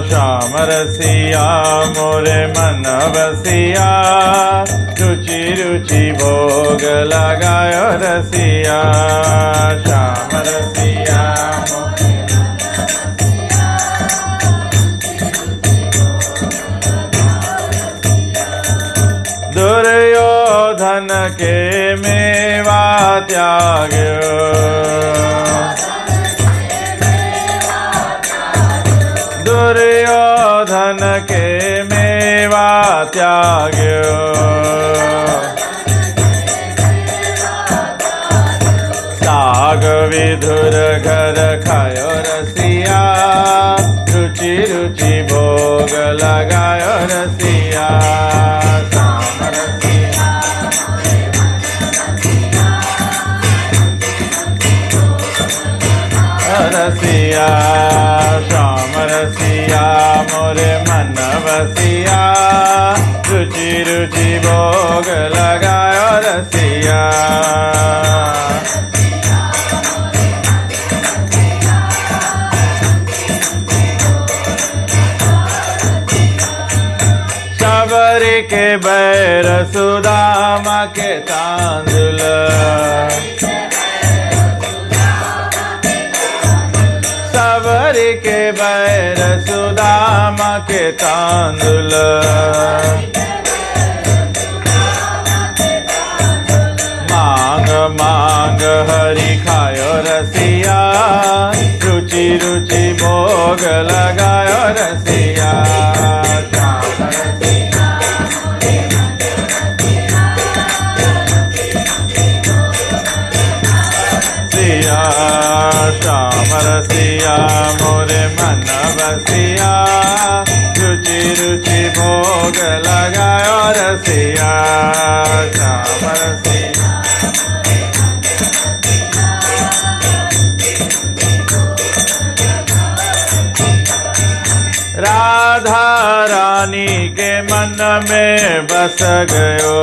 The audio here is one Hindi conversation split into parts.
श्याम रसिया मोरे मन बसिया रुचि रुचि भोग लगायो रसिया श्याम रसिया दुर्योधन के मेवा त्याग्यो दुर्योधन के मेवा त्याग्यो साग विधुर घर खायो रसिया रुचि रुचि भोग लगायो रसिया रसिया श्याम रसिया मोरे मन बसिया रुचि रुचि भोग लगायो रसिया शबरी के बैर सुदामा के तांदुल शबरी के बैर सुदामा के तांदुल मांग मांग हरि खायो रसिया रुचि रुचि भोग लगायो रसिया श्याम रसिया मोरे मन बसिया रुचि रुचि भोग लगायो रसिया श्याम रसिया राधा रानी के मन में बस गयो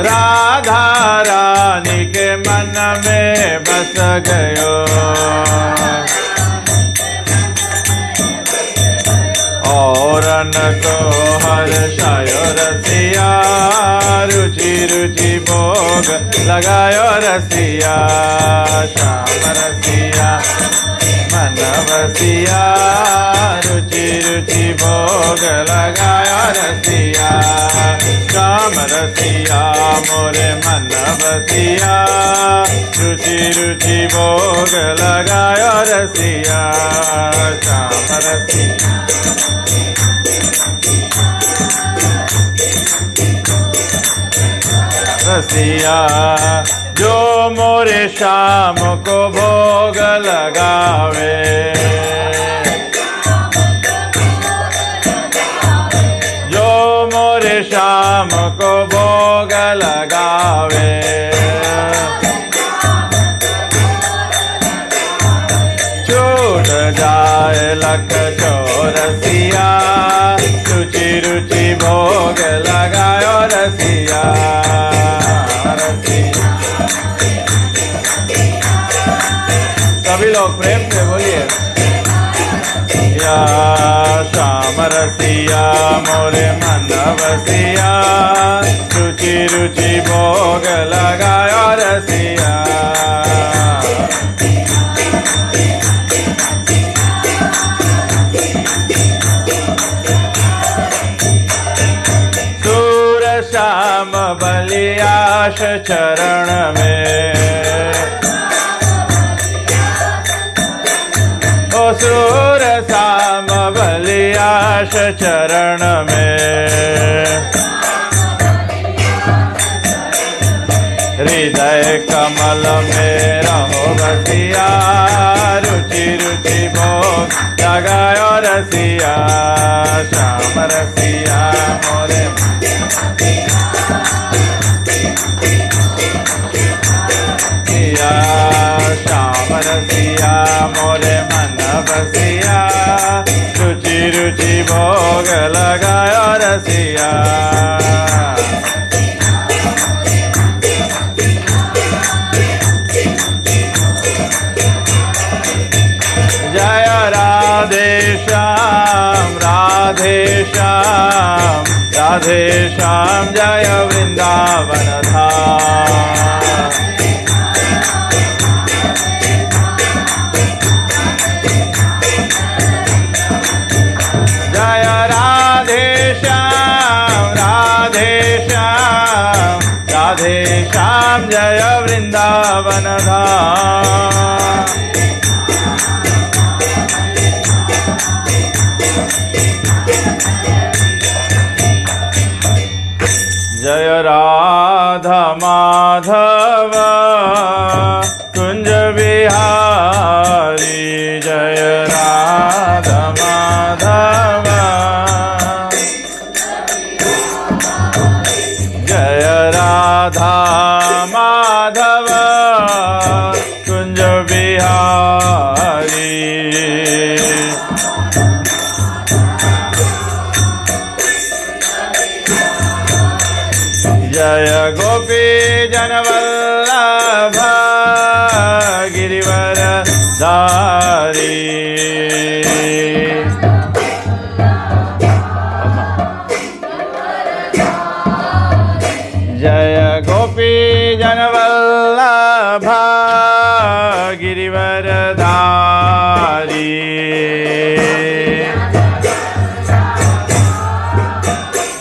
राधा रानी के मन में बस गयो और न को हर्षायो रसिया रुचि रुचि भोग लगायो रसिया श्याम रसिया मन बसिया रुचि रुचि भोग लगायो रसिया श्याम रसिया मोरे मन बसिया रुचि रुचि भोग लगायो रसिया श्याम रसिया रसिया जो मोरे श्याम को भोग लगावे जो मोरे श्याम को भोग लगावे छूट जाए लख चौरसिया रुचि रुचि भोग लगायो रसिया सभी लोग प्रेम से बोलिए या श्याम रसिया मोरे मन बसिया रुचि रुचि भोग लगायो रसिया सूर श्याम बलियाश चरण में सूर श्याम बलियाश चरण में हृदय कमल में रहो बसिया रुचि रुचि भोग लगायो रसिया श्याम रसिया मोरे श्याम रसिया मोरे मन बसिया रुचि रुचि भोग लगायो रसिया श्याम जय वृंदावन धाम। जय राधे श्याम राधे श्याम राधे श्याम जय वृंदावन धाम। जय राधा माधव कुंज बिहारी जय राधा माधव जय राधा माधव कुंज बिहारी। जय गोपी जनवल्लभ गिरिवर धारी। जय गोपी जनवल्लभ गिरिवर धारी।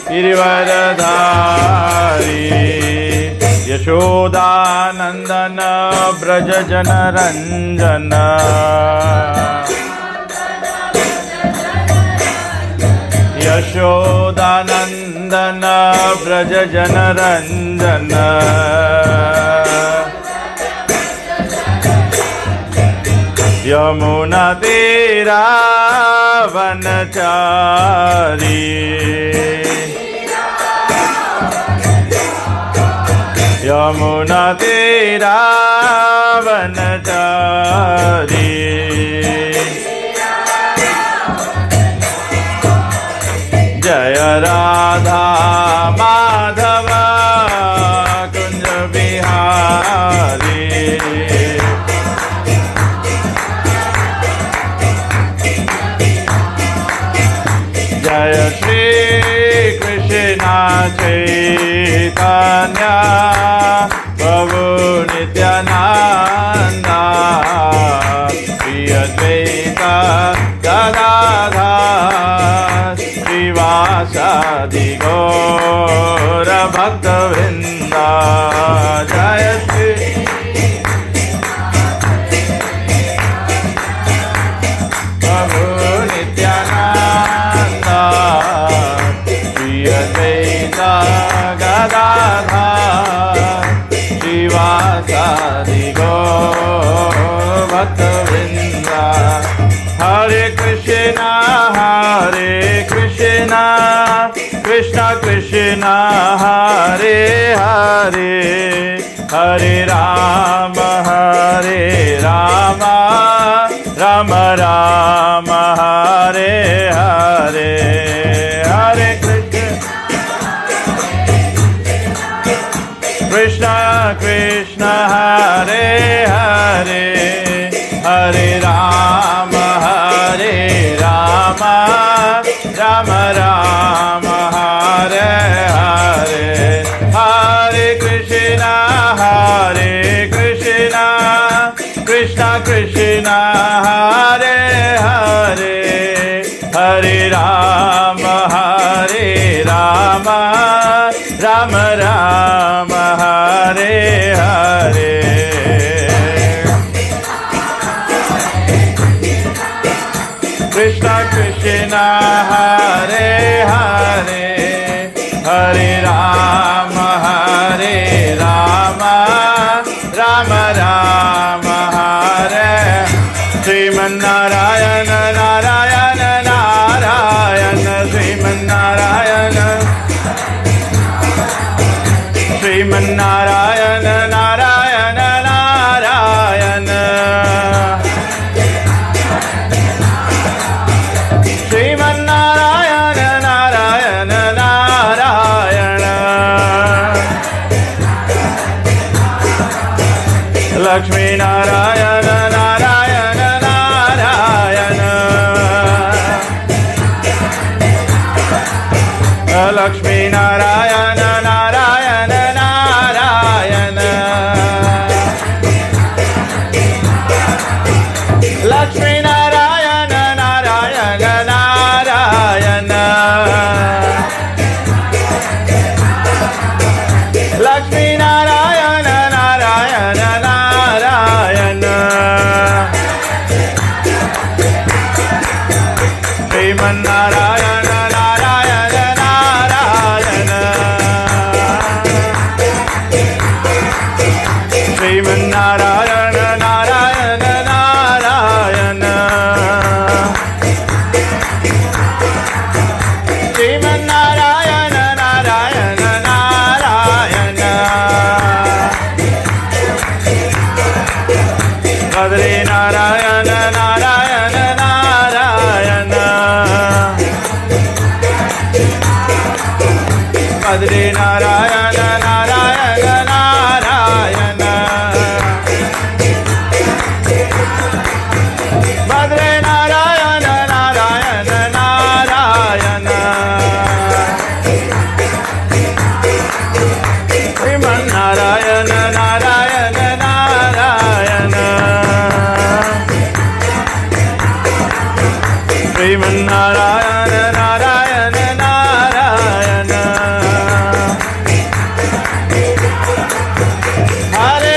गिरिवर धारी यशोदानंदन ब्रज जन रंजन। यशोदानंदन ब्रज जन रंजन। यमुना तेरा वनचारी। यमुना तेरा वनचारी। जय राधा माधव कुंज बिहारी। जय श्री कृष्ण चैतन्य प्रभु नित्यानंद प्रिय द्वैत गदाधर श्रीवासादि गौर भक्तवृंद। जय श्री प्रभु नित्यानंद प्रिय द्वैत गदाधर श्रीवासादि गौर भक्तवृंद। हरे कृष्णा कृष्ण कृष्ण हरे हरे हरे राम राम राम हरे हरे। हरे कृष्ण कृष्ण हरे हरे हरे राम राम राम हरे हरे। हरे कृष्ण कृष्ण कृष्ण हरे हरे हरे राम राम राम हरे हरे। कृष्ण कृष्ण हरे हरे हरे राम राम राम हरे। श्रीमन्नारायण नारायण नारायण श्रीमन्नारायण श्रीमन्नारायण नारायण नारायण श्रीमन्नारायण नारायण नारायण। लक्ष्मी नारायण नारायण नारायण लक्ष्मी नारायण नारायण नारायण लक्ष्मी नारायण नारायण नारायण लक्ष्मी नारायण नारायण नारायण श्रीमन्नारायण नारायण नारायण श्रीमन्नारायण नारायण नारायण श्रीमन्नारायण नारायण नारायण बद्री नारायण नारायण नारायण बद्री नारायण नारायण नारायण बद्री नारायण नारायण नारायण श्रीमन्नारायण नारायण नारायण श्रीमन्नारायण नारायण नारायण हरे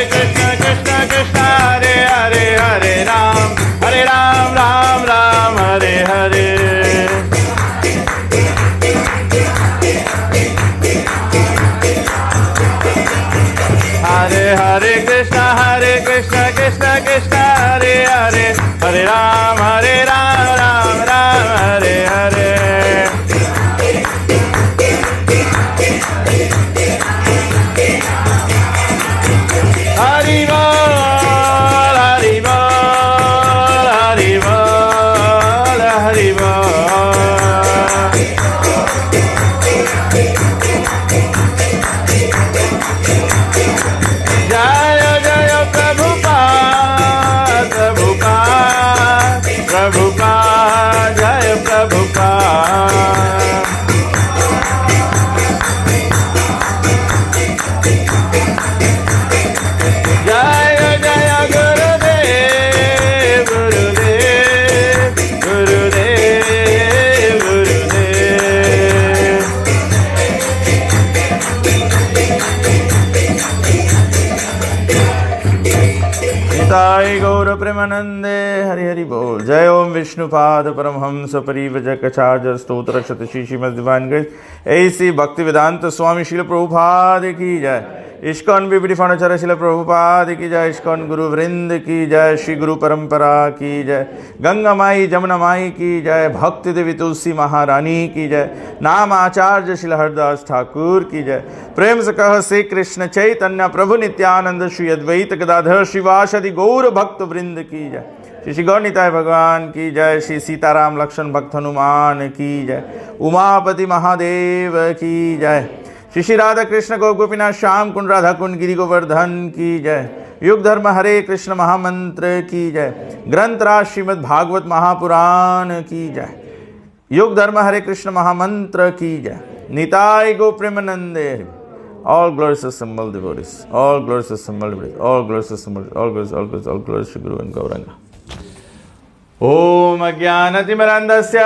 कृष्ण कृष्ण कृष्ण हरे हरे हरे राम राम राम हरे हरे हरे कृष्ण कृष्ण कृष्ण हरे हरे हरे राम राम हरे हरे हरे हरे कृष्ण कृष्ण कृष्ण हरे हरे राम राम हरे हरे हरि बोल हरि बोल हरि बोल हरि बोल जय जय प्रभुपाद प्रभुपाद प्रभुपाद जय प्रभुपाद जय जय गुरुदेव गुरुदेव गुरुदेव गुरुदेव निताय गौर प्रेमानंदे हरि हरि बोल। जय ओम विष्णुपाद परमहंस परिव्रजकाचार्य स्तोत्र शतशी श्रीमद् दिवान ग्रेस ऐसी भक्ति वेदांत स्वामी श्रील प्रभुपाद की जय। इस्कॉन बीबी फानुचर शिल प्रभुपाद की जय। इस्कॉन गुरु वृंद की जय। श्री गुरु परंपरा की जय। गंगा माई जमुना माई की जय। भक्ति देवी तुलसी महारानी की जय। नाम आचार्य शिल हरदास ठाकुर की जय। प्रेम से कह श्री कृष्ण चैतन्य प्रभु नित्यानंद श्री अद्वैत गदाधर श्रीवासदि गौर भक्त वृंद की जय। श्री गौरनिताय भगवान की जय। श्री सीताराम लक्ष्मण भक्त हनुमान की जय। उमापति महादेव की जय। श्री राधा कृष्ण गौ गोपीनाथ श्याम कुंड राधा कुंड गिरि गोवर्धन की जय। युग धर्म हरे कृष्ण महामंत्र की जय। ग्रंथराज श्रीमद् भागवत महापुराण की जय। युग धर्म हरे कृष्ण महामंत्र की जय। निताय गो प्रेमानंदे। All glories assembled devotees. All glories assembled devotees. All glories assembled. All glories to Guru and Gauranga. ओम अज्ञानतिमिरन्धस्य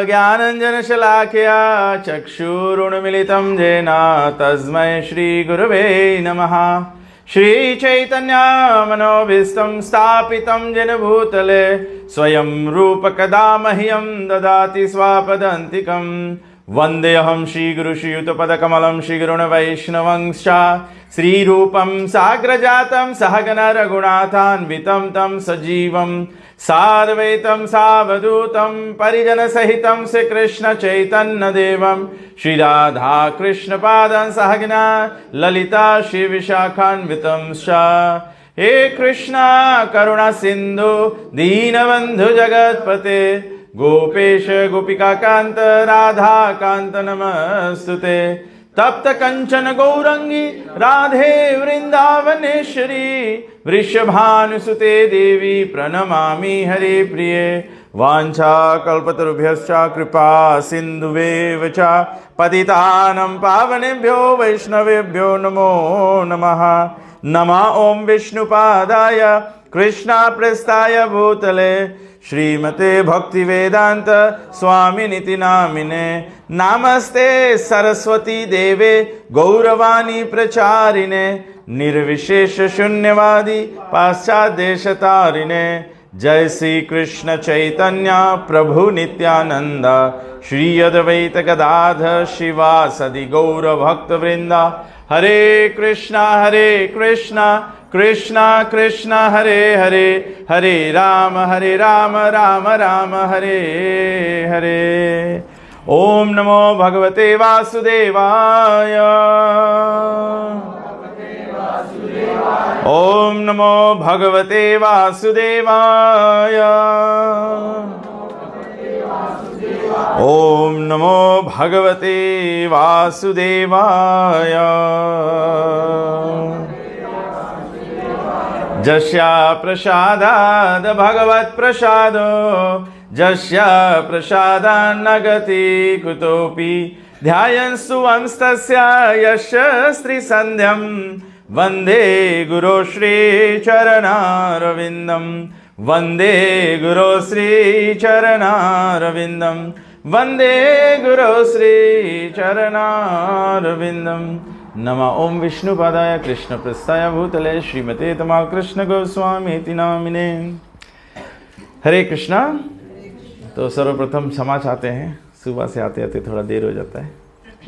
ज्ञानञ्जनशलाकया चक्षुरुन्मीलितं येन तस्मै श्रीगुरवे नमः। श्रीचैतन्यमनोभीष्टं स्थापितं येन भूतले स्वयं रूपकदा मह्यं ददाति स्वापदान्तिकं। वन्देऽहं श्रीगुरु श्रीयुतपदकमलं श्रीगुरुणवैष्णवंश्च श्रीरूपं साग्रजातं सहगण रघुनाथान्वितं तं सजीवं साद्वैतं सावधूतं परिजनसहितं श्रीकृष्ण चैतन्यदेवं श्रीराधाकृष्णपादं सहगना ललिता श्रीविशाखान्वितंश्च। हे कृष्णा करुणा सिंधु दीनबंधु जगतपते गोपेश गोपिका कांत राधा कांत नमस्तुते। तप्त कंचन गौरंगी राधे वृंदावनेश्वरी वृषभानुसुते देवी प्रणमामि हरे प्रिये। वाञ्छा कल्पतरुभ्यश्च कृपा सिन्धुवेव च पतितानं पावनेभ्यो वैष्णवेभ्यो नमो नमः। नमः ओं विष्णुपादाय कृष्णाप्रेष्ठाय भूतले श्रीमते भक्तिवेदांत स्वामिनिति नामिने। नमस्ते सरस्वती देवे गौरवाणी प्रचारिणे निर्विशेष शून्यवादी पाश्चादेशतारिणे। जय श्री कृष्ण चैतन्य प्रभु नित्यानंद श्री अद्वैत गदाधर शिवासदि गौर भक्त वृंदा। हरे कृष्णा कृष्णा कृष्णा हरे हरे हरे राम राम राम हरे हरे। ओम नमो भगवते वासुदेवाय। ओम नमो भगवते वासुदेवाय। ओम नमो भगवते वासुदेवाय। जस्या प्रसादाद भगवत प्रसादो जस्या प्रसादान्न गति कुतोपि ध्यायन्सु वंस्तस्य यस्य श्रीसन्ध्यं वन्दे गुरो श्रीचरणारविन्दं वन्दे गुरो श्रीचरणारविन्दं वन्दे गुरो श्रीचरणारविन्दं। नमः ओं विष्णुपादाय कृष्णप्रेष्ठाय भूतले श्रीमते तमा कृष्ण गोस्वामीति नामिने। हरे कृष्णा। तो सर्वप्रथम क्षमा चाहते हैं, सुबह से आते आते थोड़ा देर हो जाता है,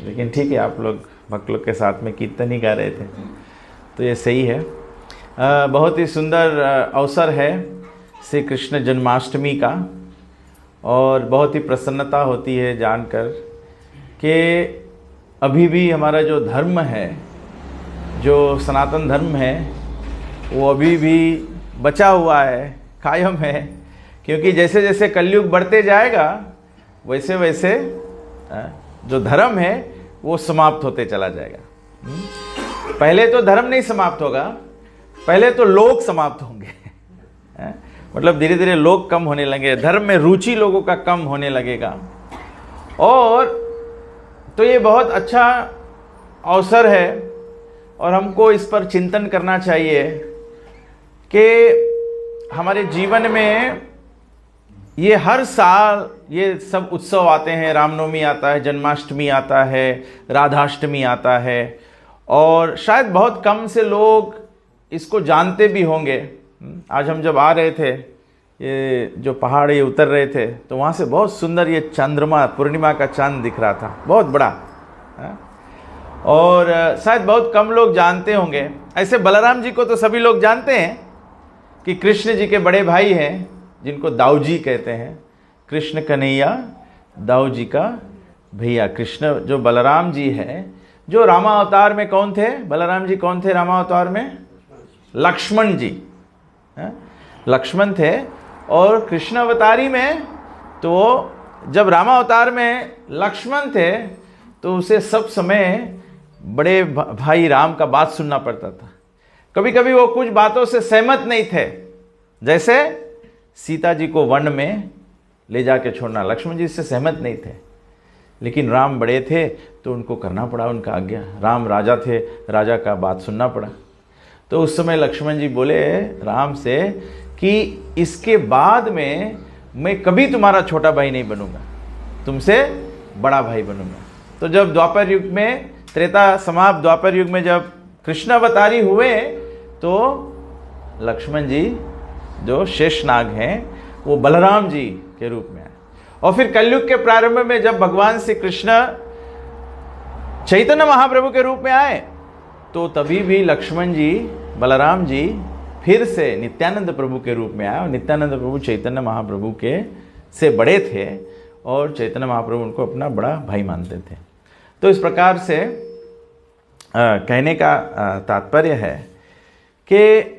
लेकिन ठीक है, आप लोग भक्त लोग के साथ में कीर्तन ही गा रहे थे तो ये सही है। बहुत ही सुंदर अवसर है श्री कृष्ण जन्माष्टमी का, और बहुत ही प्रसन्नता होती है जानकर कि अभी भी हमारा जो धर्म है, जो सनातन धर्म है, वो अभी भी बचा हुआ है, कायम है। क्योंकि जैसे जैसे कलयुग बढ़ते जाएगा वैसे वैसे जो धर्म है वो समाप्त होते चला जाएगा। पहले तो धर्म नहीं समाप्त होगा, पहले तो लोग समाप्त होंगे। मतलब धीरे धीरे लोग कम होने लगे, धर्म में रुचि लोगों का कम होने लगेगा। और तो ये बहुत अच्छा अवसर है और हमको इस पर चिंतन करना चाहिए कि हमारे जीवन में ये हर साल ये सब उत्सव आते हैं। रामनवमी आता है, जन्माष्टमी आता है, राधाष्टमी आता है, और शायद बहुत कम से लोग इसको जानते भी होंगे। आज हम जब आ रहे थे, ये जो पहाड़ ये उतर रहे थे, तो वहाँ से बहुत सुंदर ये चंद्रमा, पूर्णिमा का चांद दिख रहा था, बहुत बड़ा। और शायद बहुत कम लोग जानते होंगे। ऐसे बलराम जी को तो सभी लोग जानते हैं कि कृष्ण जी के बड़े भाई हैं, जिनको दाऊ जी कहते हैं। कृष्ण कन्हैया दाऊ जी का भैया कृष्ण, जो बलराम जी हैं, जो रामावतार में कौन थे? बलराम जी कौन थे रामावतार में? लक्ष्मण जी, लक्ष्मण थे। और कृष्ण अवतारी में तो जब रामावतार में लक्ष्मण थे तो उसे सब समय बड़े भाई राम का बात सुनना पड़ता था। कभी कभी वो कुछ बातों से सहमत नहीं थे, जैसे सीता जी को वन में ले जाके छोड़ना, लक्ष्मण जी इससे सहमत नहीं थे, लेकिन राम बड़े थे तो उनको करना पड़ा उनका आज्ञा। राम राजा थे, राजा का बात सुनना पड़ा। तो उस समय लक्ष्मण जी बोले राम से कि इसके बाद में मैं कभी तुम्हारा छोटा भाई नहीं बनूंगा, तुमसे बड़ा भाई बनूंगा। तो जब द्वापर युग में, त्रेता समाप्त द्वापर युग में जब कृष्ण अवतारी हुए तो लक्ष्मण जी जो शेषनाग हैं वो बलराम जी के रूप में आए। और फिर कलयुग के प्रारंभ में जब भगवान श्री कृष्ण चैतन्य महाप्रभु के रूप में आए, तो तभी भी लक्ष्मण जी, बलराम जी फिर से नित्यानंद प्रभु के रूप में आए, और नित्यानंद प्रभु चैतन्य महाप्रभु के से बड़े थे, और चैतन्य महाप्रभु उनको अपना बड़ा भाई मानते थे। तो इस प्रकार से कहने का तात्पर्य है कि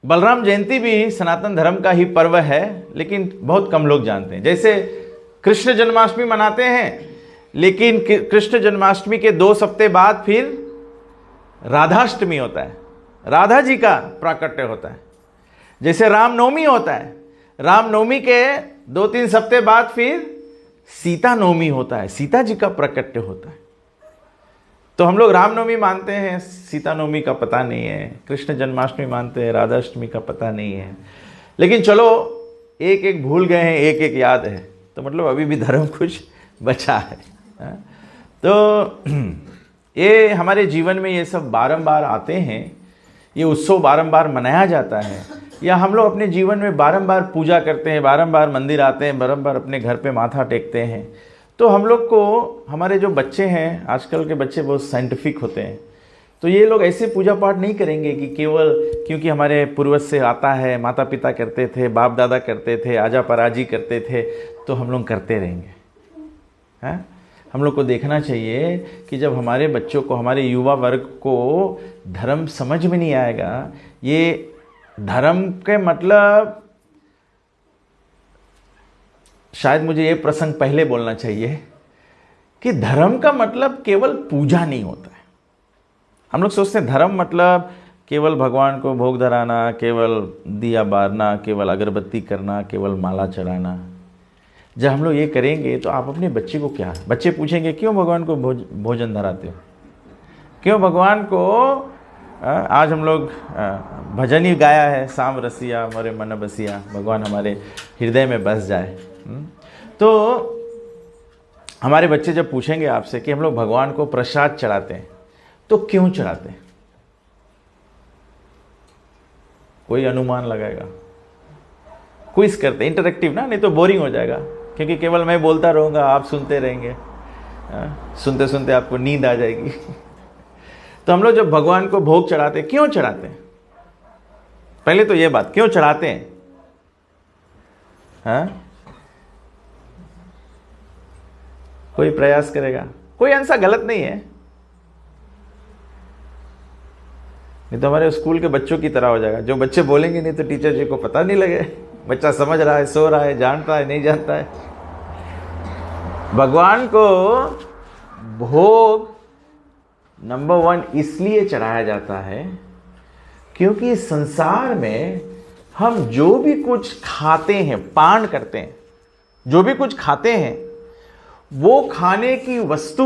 बलराम जयंती भी सनातन धर्म का ही पर्व है, लेकिन बहुत कम लोग जानते हैं। जैसे कृष्ण जन्माष्टमी मनाते हैं, लेकिन कृष्ण जन्माष्टमी के 2 हफ्ते बाद फिर राधाष्टमी होता है, राधा जी का प्राकट्य होता है। जैसे रामनवमी होता है, रामनवमी के 2-3 हफ्ते बाद फिर सीता नवमी होता है, सीता जी का प्राकट्य होता है। तो हम लोग रामनवमी मानते हैं, सीता नवमी का पता नहीं है, कृष्ण जन्माष्टमी मानते हैं, राधाष्टमी का पता नहीं है। लेकिन चलो एक एक भूल गए हैं, एक एक याद है, तो मतलब अभी भी धर्म कुछ बचा है। तो ये हमारे जीवन में ये सब बारंबार आते हैं, ये उत्सव बारंबार मनाया जाता है, या हम लोग अपने जीवन में बारंबार पूजा करते हैं, बारंबार मंदिर आते हैं, बारंबार अपने घर पे माथा टेकते हैं। तो हम लोग को, हमारे जो बच्चे हैं, आजकल के बच्चे बहुत साइंटिफिक होते हैं, तो ये लोग ऐसे पूजा पाठ नहीं करेंगे कि केवल क्योंकि हमारे पूर्वज से आता है, माता पिता करते थे, बाप दादा करते थे, आजा पराजी करते थे, तो हम लोग करते रहेंगे। हैं? हम लोग को देखना चाहिए कि जब हमारे बच्चों को, हमारे युवा वर्ग को धर्म समझ में नहीं आएगा, ये धर्म के मतलब, शायद मुझे ये प्रसंग पहले बोलना चाहिए कि धर्म का मतलब केवल पूजा नहीं होता है। हम लोग सोचते हैं धर्म मतलब केवल भगवान को भोग धराना, केवल दिया बारना, केवल अगरबत्ती करना, केवल माला चढ़ाना। जब हम लोग ये करेंगे तो आप अपने बच्चे को क्या, बच्चे पूछेंगे क्यों भगवान को भोजन धराते हो, क्यों भगवान को, आज हम लोग भजन ही गाया है, साम रसिया मोरे मन बसिया, भगवान हमारे हृदय में बस जाए। तो हमारे बच्चे जब पूछेंगे आपसे कि हम लोग भगवान को प्रसाद चढ़ाते हैं, तो क्यों चढ़ाते हैं, कोई अनुमान लगाएगा? क्विज करते, इंटरेक्टिव ना, नहीं तो बोरिंग हो जाएगा, क्योंकि केवल मैं बोलता रहूँगा, आप सुनते रहेंगे, सुनते सुनते आपको नींद आ जाएगी। तो हम लोग जब भगवान को भोग चढ़ाते, क्यों चढ़ाते हैं? पहले तो ये बात, क्यों चढ़ाते हैं? हाँ, कोई प्रयास करेगा? कोई आंसर गलत नहीं है, नहीं तो हमारे स्कूल के बच्चों की तरह हो जाएगा, जो बच्चे बोलेंगे नहीं तो टीचर जी को पता नहीं लगे, बच्चा समझ रहा है, सो रहा है, जानता है, नहीं जानता है। भगवान को भोग नंबर 1 इसलिए चढ़ाया जाता है क्योंकि संसार में हम जो भी कुछ खाते हैं, पान करते हैं, जो भी कुछ खाते हैं, वो खाने की वस्तु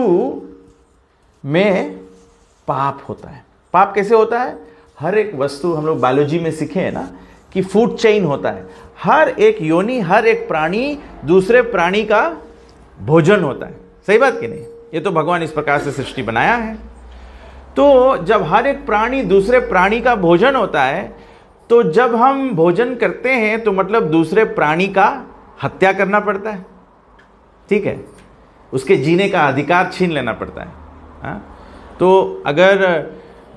में पाप होता है। पाप कैसे होता है? हर एक वस्तु, हम लोग बायोलॉजी में सीखे हैं ना कि फूड चेन होता है, हर एक योनि, हर एक प्राणी दूसरे प्राणी का भोजन होता है। सही बात कि नहीं? ये तो भगवान इस प्रकार से सृष्टि बनाया है। तो जब हर एक प्राणी दूसरे प्राणी का भोजन होता है, तो जब हम भोजन करते हैं तो मतलब दूसरे प्राणी का हत्या करना पड़ता है, ठीक है, उसके जीने का अधिकार छीन लेना पड़ता है। हाँ? तो अगर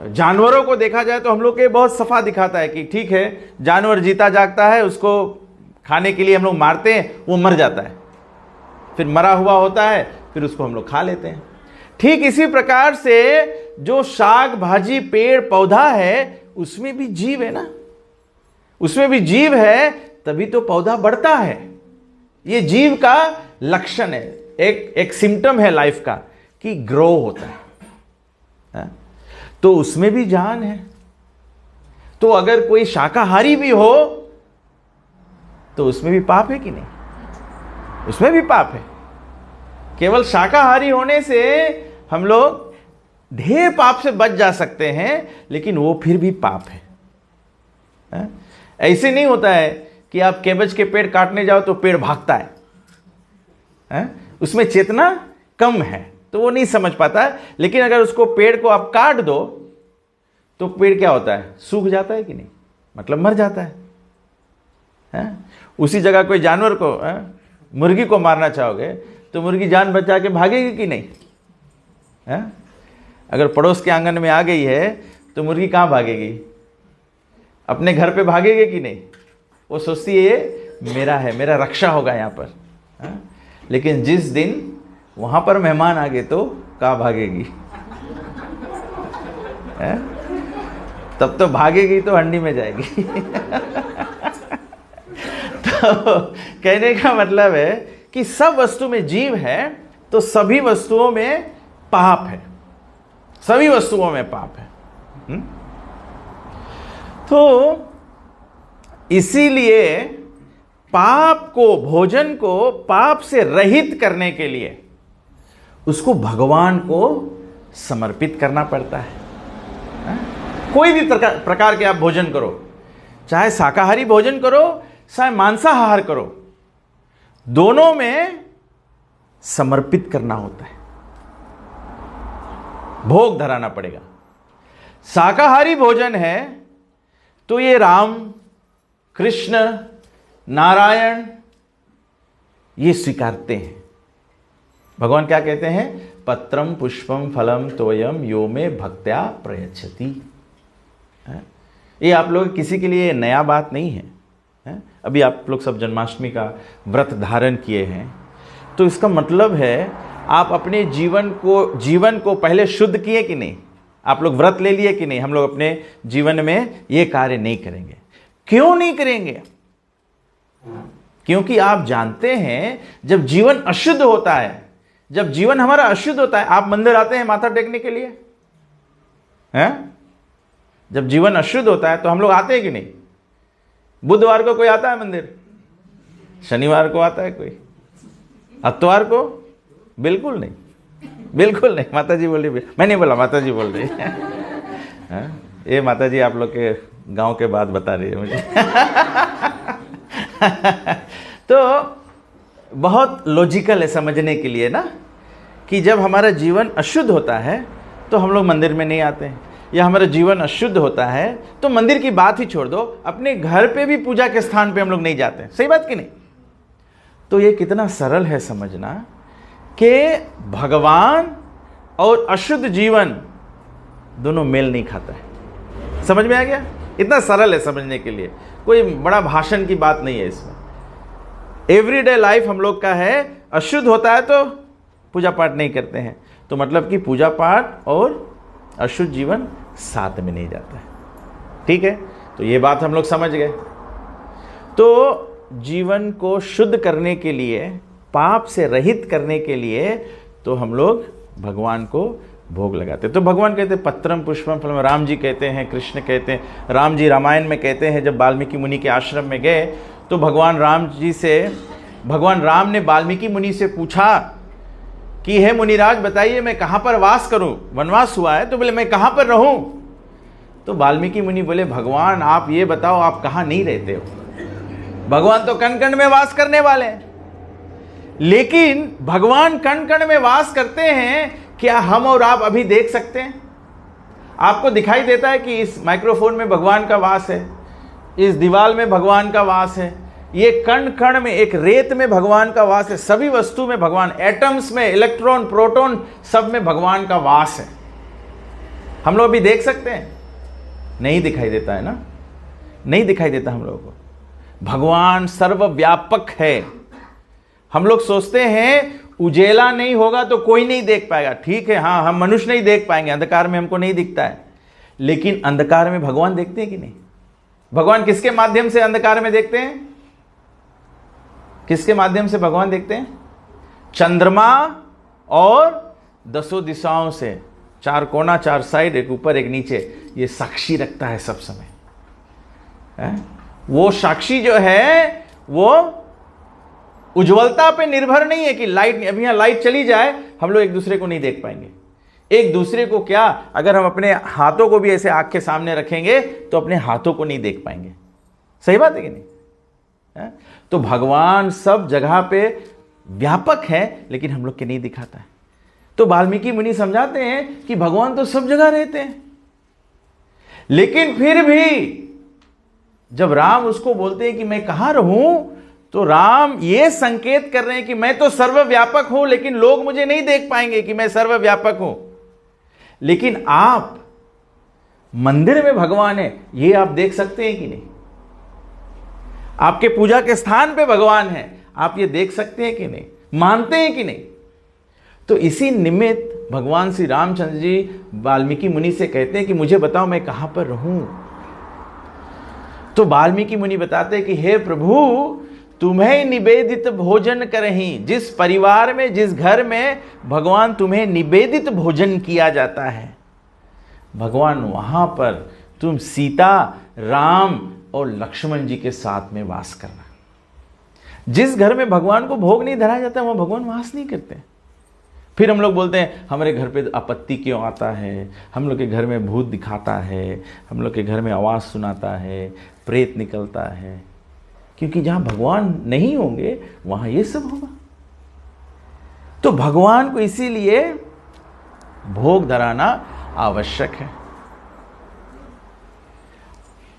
जानवरों को देखा जाए तो हम लोग के बहुत सफा दिखाता है कि ठीक है, जानवर जीता जागता है, उसको खाने के लिए हम लोग मारते हैं, वो मर जाता है, फिर मरा हुआ होता है, फिर उसको हम लोग खा लेते हैं। ठीक इसी प्रकार से जो शाक भाजी पेड़ पौधा है, उसमें भी जीव है ना, उसमें भी जीव है, तभी तो पौधा बढ़ता है। ये जीव का लक्षण है, एक सिम्टम है लाइफ का कि ग्रो होता है। तो उसमें भी जान है। तो अगर कोई शाकाहारी भी हो तो उसमें भी पाप है कि नहीं? उसमें भी पाप है। केवल शाकाहारी होने से हम लोग ढेर पाप से बच जा सकते हैं, लेकिन वो फिर भी पाप है। ऐसे नहीं होता है कि आप केबज के पेड़ काटने जाओ तो पेड़ भागता है, उसमें चेतना कम है तो वो नहीं समझ पाता है। लेकिन अगर उसको पेड़ को आप काट दो तो पेड़ क्या होता है? सूख जाता है कि नहीं? मतलब मर जाता है। उसी जगह कोई जानवर को मुर्गी को मारना चाहोगे तो मुर्गी जान बचा के भागेगी कि नहीं है? अगर पड़ोस के आंगन में आ गई है तो मुर्गी कहाँ भागेगी? अपने घर पे भागेगी कि नहीं? वो सोचती है ये मेरा है, मेरा रक्षा होगा यहाँ पर है? लेकिन जिस दिन वहां पर मेहमान आ गए तो कहाँ भागेगी है? तब तो भागेगी तो हंडी में जाएगी तो कहने का मतलब है कि सब वस्तु में जीव है तो सभी वस्तुओं में पाप है, सभी वस्तुओं में पाप है। तो इसीलिए पाप को, भोजन को पाप से रहित करने के लिए उसको भगवान को समर्पित करना पड़ता है। कोई भी प्रकार के आप भोजन करो, चाहे शाकाहारी भोजन करो चाहे मांसाहार करो, दोनों में समर्पित करना होता है, भोग धराना पड़ेगा। शाकाहारी भोजन है तो ये राम, कृष्ण, नारायण ये स्वीकारते हैं। भगवान क्या कहते हैं? पत्रम पुष्पम फलम तोयम यो में भक्त्या प्रयच्छति। ये आप लोग किसी के लिए नया बात नहीं है। अभी आप लोग सब जन्माष्टमी का व्रत धारण किए हैं तो इसका मतलब है आप अपने जीवन को पहले शुद्ध किए कि नहीं? आप लोग व्रत ले लिए कि नहीं? हम लोग अपने जीवन में ये कार्य नहीं करेंगे। क्यों नहीं करेंगे? क्योंकि आप जानते हैं जब जीवन अशुद्ध होता है, जब जीवन हमारा अशुद्ध होता है, आप मंदिर आते हैं माथा टेकने के लिए हैं? जब जीवन अशुद्ध होता है तो हम लोग आते हैं कि नहीं? बुधवार को कोई आता है मंदिर? शनिवार को आता है कोई? अतवार को? बिल्कुल नहीं, बिल्कुल नहीं। माता जी बोल रही, मैं नहीं बोला, माता जी बोल रही है। ये माता जी आप लोग के गांव के बात बता रही है मुझे तो बहुत लॉजिकल है समझने के लिए ना, कि जब हमारा जीवन अशुद्ध होता है तो हम लोग मंदिर में नहीं आते हैं, या हमारा जीवन अशुद्ध होता है तो मंदिर की बात ही छोड़ दो, अपने घर पे भी पूजा के स्थान पे हम लोग नहीं जाते हैं। सही बात कि नहीं? तो ये कितना सरल है समझना कि भगवान और अशुद्ध जीवन दोनों मेल नहीं खाता है। समझ में आ गया? इतना सरल है समझने के लिए, कोई बड़ा भाषण की बात नहीं है इसमें। एवरीडे लाइफ हम लोग का है, अशुद्ध होता है तो पूजा पाठ नहीं करते हैं, तो मतलब कि पूजा पाठ और अशुद्ध जीवन साथ में नहीं जाता है। ठीक है, तो ये बात हम लोग समझ गए। तो जीवन को शुद्ध करने के लिए, पाप से रहित करने के लिए तो हम लोग भगवान को भोग लगाते। तो भगवान कहते हैं पत्रम पुष्पम फलम, राम जी कहते हैं, कृष्ण कहते हैं। राम जी रामायण में कहते हैं जब वाल्मीकि मुनि के आश्रम में गए तो भगवान राम ने वाल्मीकि मुनि से पूछा कि हे मुनिराज बताइए मैं कहाँ पर वास करूं? वनवास हुआ है तो बोले मैं कहाँ पर रहूं? तो वाल्मीकि मुनि बोले भगवान आप ये बताओ आप कहाँ नहीं रहते हो? भगवान तो कण कण में वास करने वाले हैं, लेकिन भगवान कण कण में वास करते हैं, क्या हम और आप अभी देख सकते हैं? आपको दिखाई देता है कि इस माइक्रोफोन में भगवान का वास है, इस दीवार में भगवान का वास है, ये कण कण में, एक रेत में भगवान का वास है, सभी वस्तु में भगवान, एटम्स में, इलेक्ट्रॉन, प्रोटॉन, सब में भगवान का वास है। हम लोग भी देख सकते हैं? नहीं दिखाई देता है ना, नहीं दिखाई देता हम लोगों को। भगवान सर्वव्यापक है। हम लोग सोचते हैं उजेला नहीं होगा तो कोई नहीं देख पाएगा। ठीक है, हाँ, हम मनुष्य नहीं देख पाएंगे, अंधकार में हमको नहीं दिखता है, लेकिन अंधकार में भगवान देखते हैं कि नहीं? भगवान किसके माध्यम से अंधकार में देखते हैं? किसके माध्यम से भगवान देखते हैं? चंद्रमा और 10 दिशाओं से, 4 कोना, 4 साइड, एक ऊपर एक नीचे, ये साक्षी रखता है सब समय है? वो साक्षी जो है वो उज्ज्वलता पे निर्भर नहीं है कि लाइट, अभी यहां लाइट चली जाए हम लोग एक दूसरे को नहीं देख पाएंगे। एक दूसरे को क्या, अगर हम अपने हाथों को भी ऐसे आंख के सामने रखेंगे तो अपने हाथों को नहीं देख पाएंगे। सही बात है कि नहीं है? तो भगवान सब जगह पे व्यापक है, लेकिन हम लोग के नहीं दिखाता है। तो वाल्मीकि मुनि समझाते हैं कि भगवान तो सब जगह रहते हैं, लेकिन फिर भी जब राम उसको बोलते हैं कि मैं कहां रहूं, तो राम ये संकेत कर रहे हैं कि मैं तो सर्वव्यापक हूं, लेकिन लोग मुझे नहीं देख पाएंगे कि मैं सर्वव्यापक हूं। लेकिन आप मंदिर में भगवान है, ये आप देख सकते हैं कि नहीं? आपके पूजा के स्थान पे भगवान है, आप ये देख सकते हैं कि नहीं? मानते हैं कि नहीं? तो इसी निमित्त भगवान श्री रामचंद्र जी वाल्मीकि मुनि से कहते हैं कि मुझे बताओ मैं कहां पर रहूं। तो वाल्मीकि मुनि बताते हैं कि हे प्रभु, तुम्हें निवेदित भोजन करहीं। जिस परिवार में, जिस घर में भगवान तुम्हें निवेदित भोजन किया जाता है, भगवान वहां पर तुम सीता, राम और लक्ष्मण जी के साथ में वास करना। जिस घर में भगवान को भोग नहीं धराया जाता, वहां भगवान वास नहीं करते। फिर हम लोग बोलते हैं हमारे घर पे आपत्ति क्यों आता है, हम लोग के घर में भूत दिखाता है, हम लोग के घर में आवाज़ सुनाता है, प्रेत निकलता है। क्योंकि जहां भगवान नहीं होंगे वहां ये सब होगा। तो भगवान को इसीलिए भोग धराना आवश्यक है।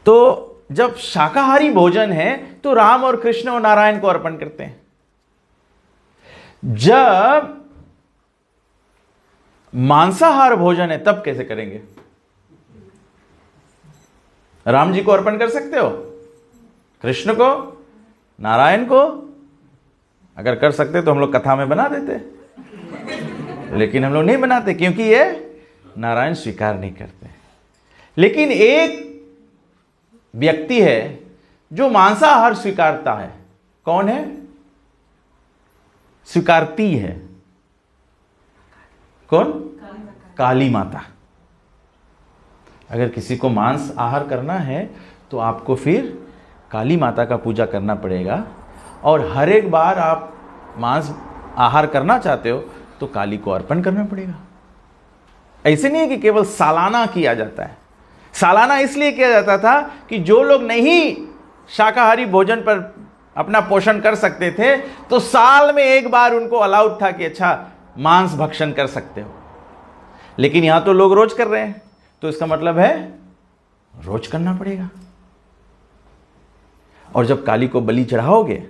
तो जब शाकाहारी भोजन है तो राम और कृष्ण और नारायण को अर्पण करते हैं। जब मांसाहार भोजन है तब कैसे करेंगे? राम जी को अर्पण कर सकते हो, कृष्ण को, नारायण को। अगर कर सकते तो हम लोग कथा में बना देते, लेकिन हम लोग नहीं बनाते क्योंकि ये नारायण स्वीकार नहीं करते। लेकिन एक व्यक्ति है जो मांसाहार स्वीकारता है। कौन है? स्वीकारती है। कौन? काली माता। अगर किसी को मांस आहार करना है तो आपको फिर काली माता का पूजा करना पड़ेगा, और हर एक बार आप मांस आहार करना चाहते हो तो काली को अर्पण करना पड़ेगा। ऐसे नहीं है कि केवल सालाना किया जाता है। सालाना इसलिए किया जाता था कि जो लोग नहीं शाकाहारी भोजन पर अपना पोषण कर सकते थे तो साल में एक बार उनको अलाउड था कि अच्छा मांस भक्षण कर सकते हो। लेकिन यहां तो लोग रोज कर रहे हैं, तो इसका मतलब है रोज करना पड़ेगा। और जब काली को बलि चढ़ाओगे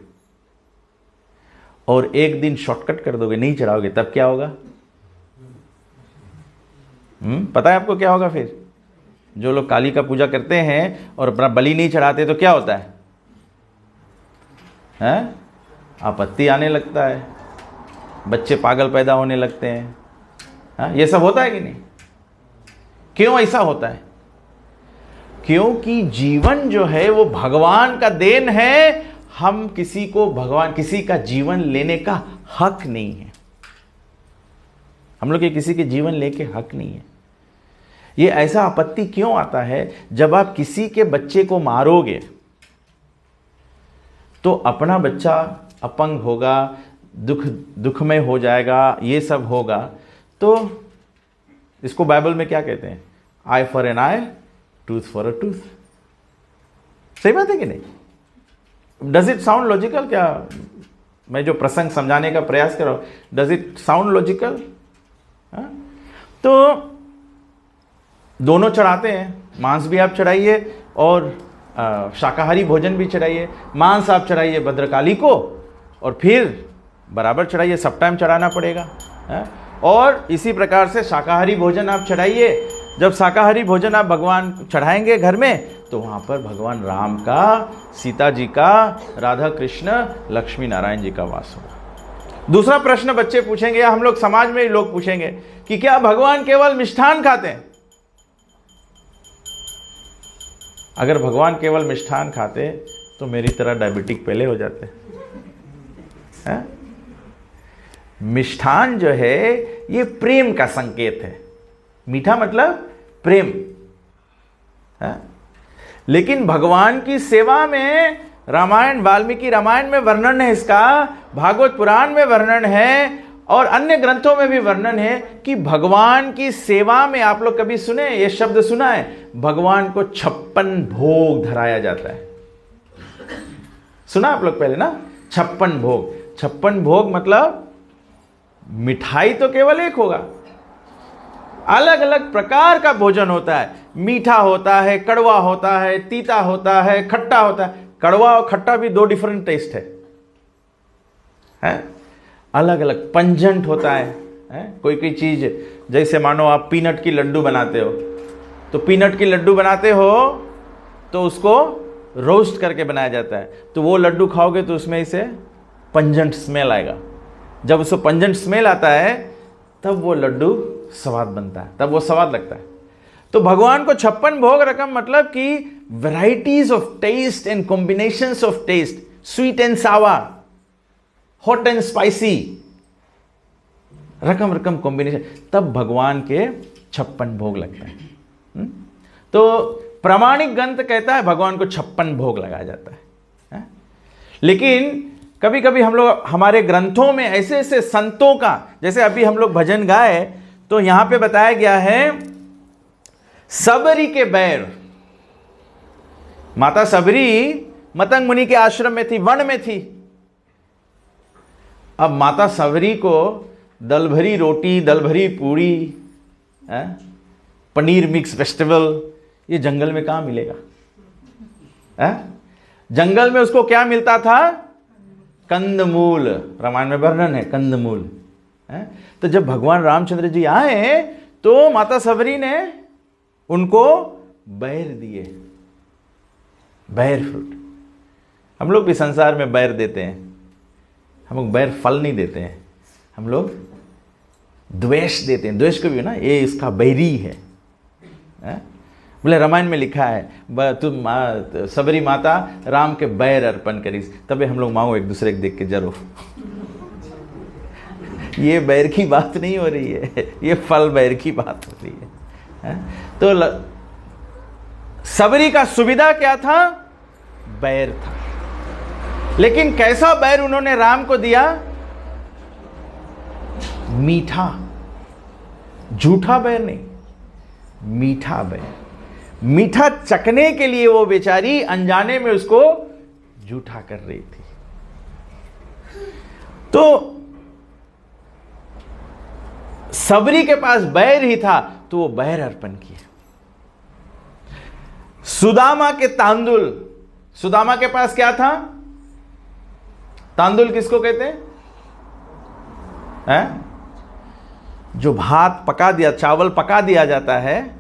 और एक दिन शॉर्टकट कर दोगे, नहीं चढ़ाओगे, तब क्या होगा? पता है आपको क्या होगा? फिर जो लोग काली का पूजा करते हैं और अपना बलि नहीं चढ़ाते तो क्या होता है? आपत्ति आने लगता है, बच्चे पागल पैदा होने लगते हैं। ये सब होता है कि नहीं? क्यों ऐसा होता है? क्योंकि जीवन जो है वो भगवान का देन है। हम किसी को भगवान, किसी का जीवन लेने का हक नहीं है। हम लोग के किसी के जीवन लेके हक नहीं है। ये ऐसा आपत्ति क्यों आता है? जब आप किसी के बच्चे को मारोगे तो अपना बच्चा अपंग होगा, दुख में हो जाएगा, ये सब होगा। तो इसको बाइबल में क्या कहते हैं? Eye for an eye, tooth for a tooth. सही बात है कि नहीं? Does it sound logical? क्या मैं जो प्रसंग समझाने का प्रयास कर रहा हूं, डज इट साउंड लॉजिकल? तो दोनों चढ़ाते हैं, मांस भी आप चढ़ाइए और शाकाहारी भोजन भी चढ़ाइए। मांस आप चढ़ाइए भद्रकाली को और फिर बराबर चढ़ाइए, सब टाइम चढ़ाना पड़ेगा। और इसी प्रकार से शाकाहारी भोजन आप चढ़ाइए। जब शाकाहारी भोजन आप भगवान चढ़ाएंगे घर में, तो वहां पर भगवान राम का, सीता जी का, राधा कृष्ण, लक्ष्मी नारायण जी का वास होगा। दूसरा प्रश्न बच्चे पूछेंगे या हम लोग समाज में लोग पूछेंगे कि क्या भगवान केवल मिष्ठान खाते हैं? अगर भगवान केवल मिष्ठान खाते तो मेरी तरह डायबिटिक पहले हो जाते हैं। मिष्ठान जो है ये प्रेम का संकेत है। मीठा मतलब प्रेम है। लेकिन भगवान की सेवा में रामायण, वाल्मीकि रामायण में वर्णन है इसका, भागवत पुराण में वर्णन है और अन्य ग्रंथों में भी वर्णन है कि भगवान की सेवा में, आप लोग कभी सुने ये शब्द सुना है? भगवान को 56 भोग धराया जाता है। सुना आप लोग पहले ना? 56 भोग। 56 भोग मतलब मिठाई तो केवल एक होगा, अलग अलग प्रकार का भोजन होता है। मीठा होता है, कड़वा होता है, तीता होता है, खट्टा होता है। कड़वा और खट्टा भी 2 डिफरेंट टेस्ट है। है, अलग अलग पंजेंट होता है। कोई कोई चीज, जैसे मानो आप पीनट की लड्डू बनाते हो, तो पीनट की लड्डू बनाते हो तो उसको रोस्ट करके बनाया जाता है, तो वो लड्डू खाओगे तो उसमें इसे पंजेंट स्मेल आएगा। जब उसको पंजेंट स्मेल आता है तब वो लड्डू स्वाद बनता है, तब वो स्वाद लगता है। तो भगवान को 56 भोग रकम मतलब कि varieties of taste and combinations of taste, sweet and sour, hot and spicy, रकम रकम कॉम्बिनेशन, तब भगवान के 56 भोग लगते हैं। तो प्रामाणिक ग्रंथ कहता है भगवान को 56 भोग लगाया जाता है। लेकिन कभी कभी हम लोग हमारे ग्रंथों में ऐसे ऐसे संतों का, जैसे अभी हम लोग भजन गाए तो यहां पे बताया गया है सबरी के बैर। माता सबरी मतंग मुनि के आश्रम में थी, वन में थी। अब माता सबरी को दल भरी रोटी, दल भरी पूरी, पनीर मिक्स वेजिटेबल, ये जंगल में कहां मिलेगा? जंगल में उसको क्या मिलता था? कंदमूल। रामायण में वर्णन है कंदमूल। तो जब भगवान रामचंद्र जी आए तो माता सबरी ने उनको बैर दिए, बैर फ्रूट। हम लोग भी संसार में बैर देते हैं, हम लोग बैर फल नहीं देते हैं, हम लोग द्वेष देते हैं। द्वेष को भी ना, ये इसका बैरी है। बोले रामायण में लिखा है तुम सबरी माता राम के बैर अर्पण करी, तबे हम लोग मांगो एक दूसरे को देख के जरूर। ये बैर की बात नहीं हो रही है, ये फल बैर की बात हो रही है। तो सबरी का सुविधा क्या था? बैर था। लेकिन कैसा बैर उन्होंने राम को दिया? मीठा, झूठा बैर नहीं, मीठा बैर। मीठा चखने के लिए वो बेचारी अनजाने में उसको झूठा कर रही थी। तो सबरी के पास बैर ही था तो वो बैर अर्पण किया। सुदामा के तांदुल, सुदामा के पास क्या था? तांदुल किसको कहते हैं? जो भात पका दिया, चावल पका दिया जाता है,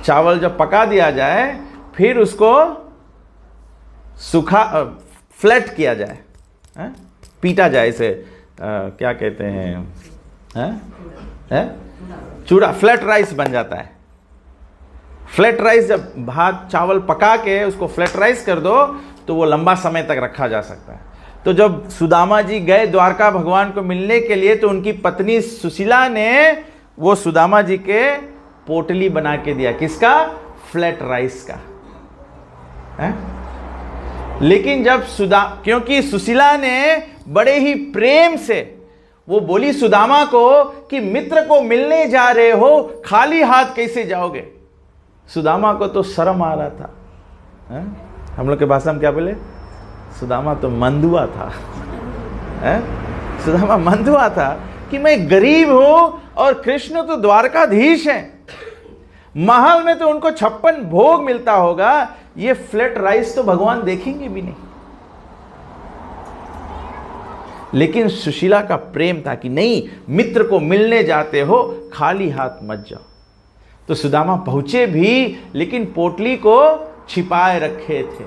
चावल जब पका दिया जाए फिर उसको सूखा फ्लैट किया जाए, पीटा जाए, इसे क्या कहते हैं? चूड़ा, फ्लैट राइस बन जाता है। फ्लैट राइस, जब भात चावल पका के उसको फ्लैट राइस कर दो तो वो लंबा समय तक रखा जा सकता है। तो जब सुदामा जी गए द्वारका भगवान को मिलने के लिए तो उनकी पत्नी सुशीला ने वो सुदामा जी के पोटली बना के दिया। किसका? फ्लैट राइस का। लेकिन जब क्योंकि सुशीला ने बड़े ही प्रेम से वो बोली सुदामा को कि मित्र को मिलने जा रहे हो, खाली हाथ कैसे जाओगे? सुदामा को तो शर्म आ रहा था। हम लोग के भाषा में क्या बोले? सुदामा तो मंदुआ था। सुदामा मंदुआ था कि मैं गरीब हूं और कृष्ण तो द्वारकाधीश हैं, महल में तो उनको 56 भोग मिलता होगा, ये फ्लैट राइस तो भगवान देखेंगे भी नहीं। लेकिन सुशीला का प्रेम था कि नहीं, मित्र को मिलने जाते हो, खाली हाथ मत जाओ। तो सुदामा पहुंचे भी, लेकिन पोटली को छिपाए रखे थे।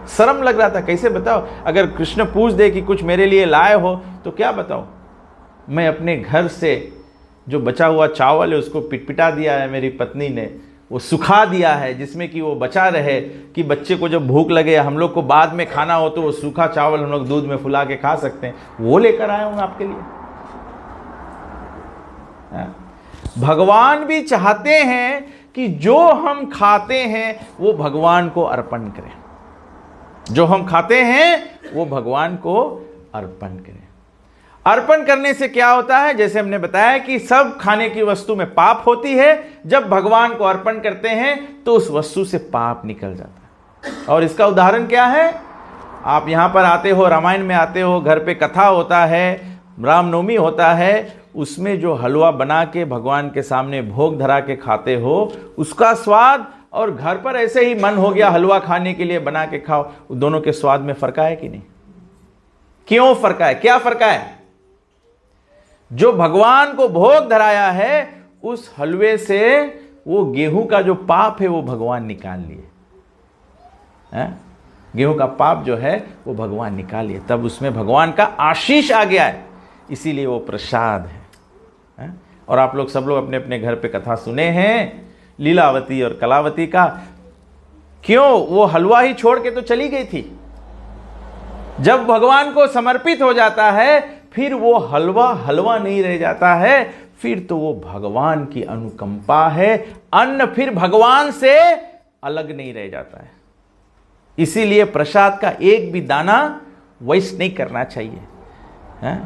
शर्म लग रहा था, कैसे बताओ? अगर कृष्ण पूछ दे कि कुछ मेरे लिए लाए हो तो क्या बताओ? मैं अपने घर से जो बचा हुआ चावल है उसको पिटपिटा दिया है, मेरी पत्नी ने वो सुखा दिया है जिसमें कि वो बचा रहे कि बच्चे को जब भूख लगे, हम लोग को बाद में खाना हो तो वो सूखा चावल हम लोग दूध में फुला के खा सकते हैं, वो लेकर आया हूं आपके लिए। भगवान भी चाहते हैं कि जो हम खाते हैं वो भगवान को अर्पण करें, जो हम खाते हैं वो भगवान को अर्पण करें। अर्पण करने से क्या होता है? जैसे हमने बताया कि सब खाने की वस्तु में पाप होती है, जब भगवान को अर्पण करते हैं तो उस वस्तु से पाप निकल जाता है। और इसका उदाहरण क्या है? आप यहां पर आते हो, रामायण में आते हो, घर पे कथा होता है, रामनवमी होता है, उसमें जो हलवा बना के भगवान के सामने भोग धरा के खाते हो, उसका स्वाद और घर पर ऐसे ही मन हो गया हलवा खाने के लिए बना के खाओ, दोनों के स्वाद में फर्क है कि नहीं? क्यों फरका है? क्या फरका है? जो भगवान को भोग धराया है उस हलवे से वो गेहूं का जो पाप है वो भगवान निकाल लिए हैं? गेहूं का पाप जो है वो भगवान निकाल लिए, तब उसमें भगवान का आशीष आ गया है, इसीलिए वो प्रसाद है? और आप लोग सब लोग अपने अपने घर पे कथा सुने हैं लीलावती और कलावती का। क्यों? वो हलवा ही छोड़ के तो चली गई थी। जब भगवान को समर्पित हो जाता है फिर वो हलवा हलवा नहीं रह जाता है, फिर तो वो भगवान की अनुकंपा है। अन्न फिर भगवान से अलग नहीं रह जाता है। इसीलिए प्रसाद का एक भी दाना वेस्ट नहीं करना चाहिए है?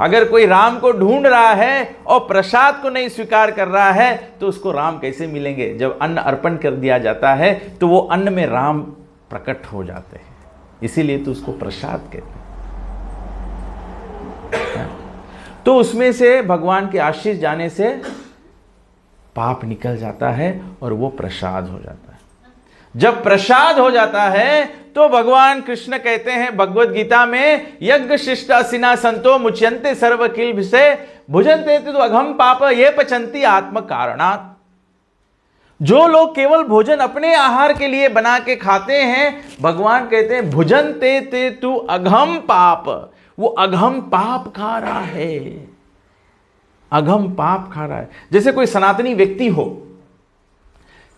अगर कोई राम को ढूंढ रहा है और प्रसाद को नहीं स्वीकार कर रहा है तो उसको राम कैसे मिलेंगे? जब अन्न अर्पण कर दिया जाता है तो वो अन्न में राम प्रकट हो जाते हैं, इसीलिए तो उसको प्रसाद कहते हैं। तो उसमें से भगवान के आशीष जाने से पाप निकल जाता है और वो प्रसाद हो जाता है। जब प्रसाद हो जाता है तो भगवान कृष्ण कहते हैं भगवत गीता में, यज्ञ शिष्टा सिना संतो मुच्यंते सर्व किल से भुजन्ते तो अघम पाप ये पचंती आत्म कारणात्। जो लोग केवल भोजन अपने आहार के लिए बना के खाते हैं, भगवान कहते हैं भुजन्ते ते तु अघम पाप, वो अघम पाप खा रहा है, अघम पाप खा रहा है। जैसे कोई सनातनी व्यक्ति हो,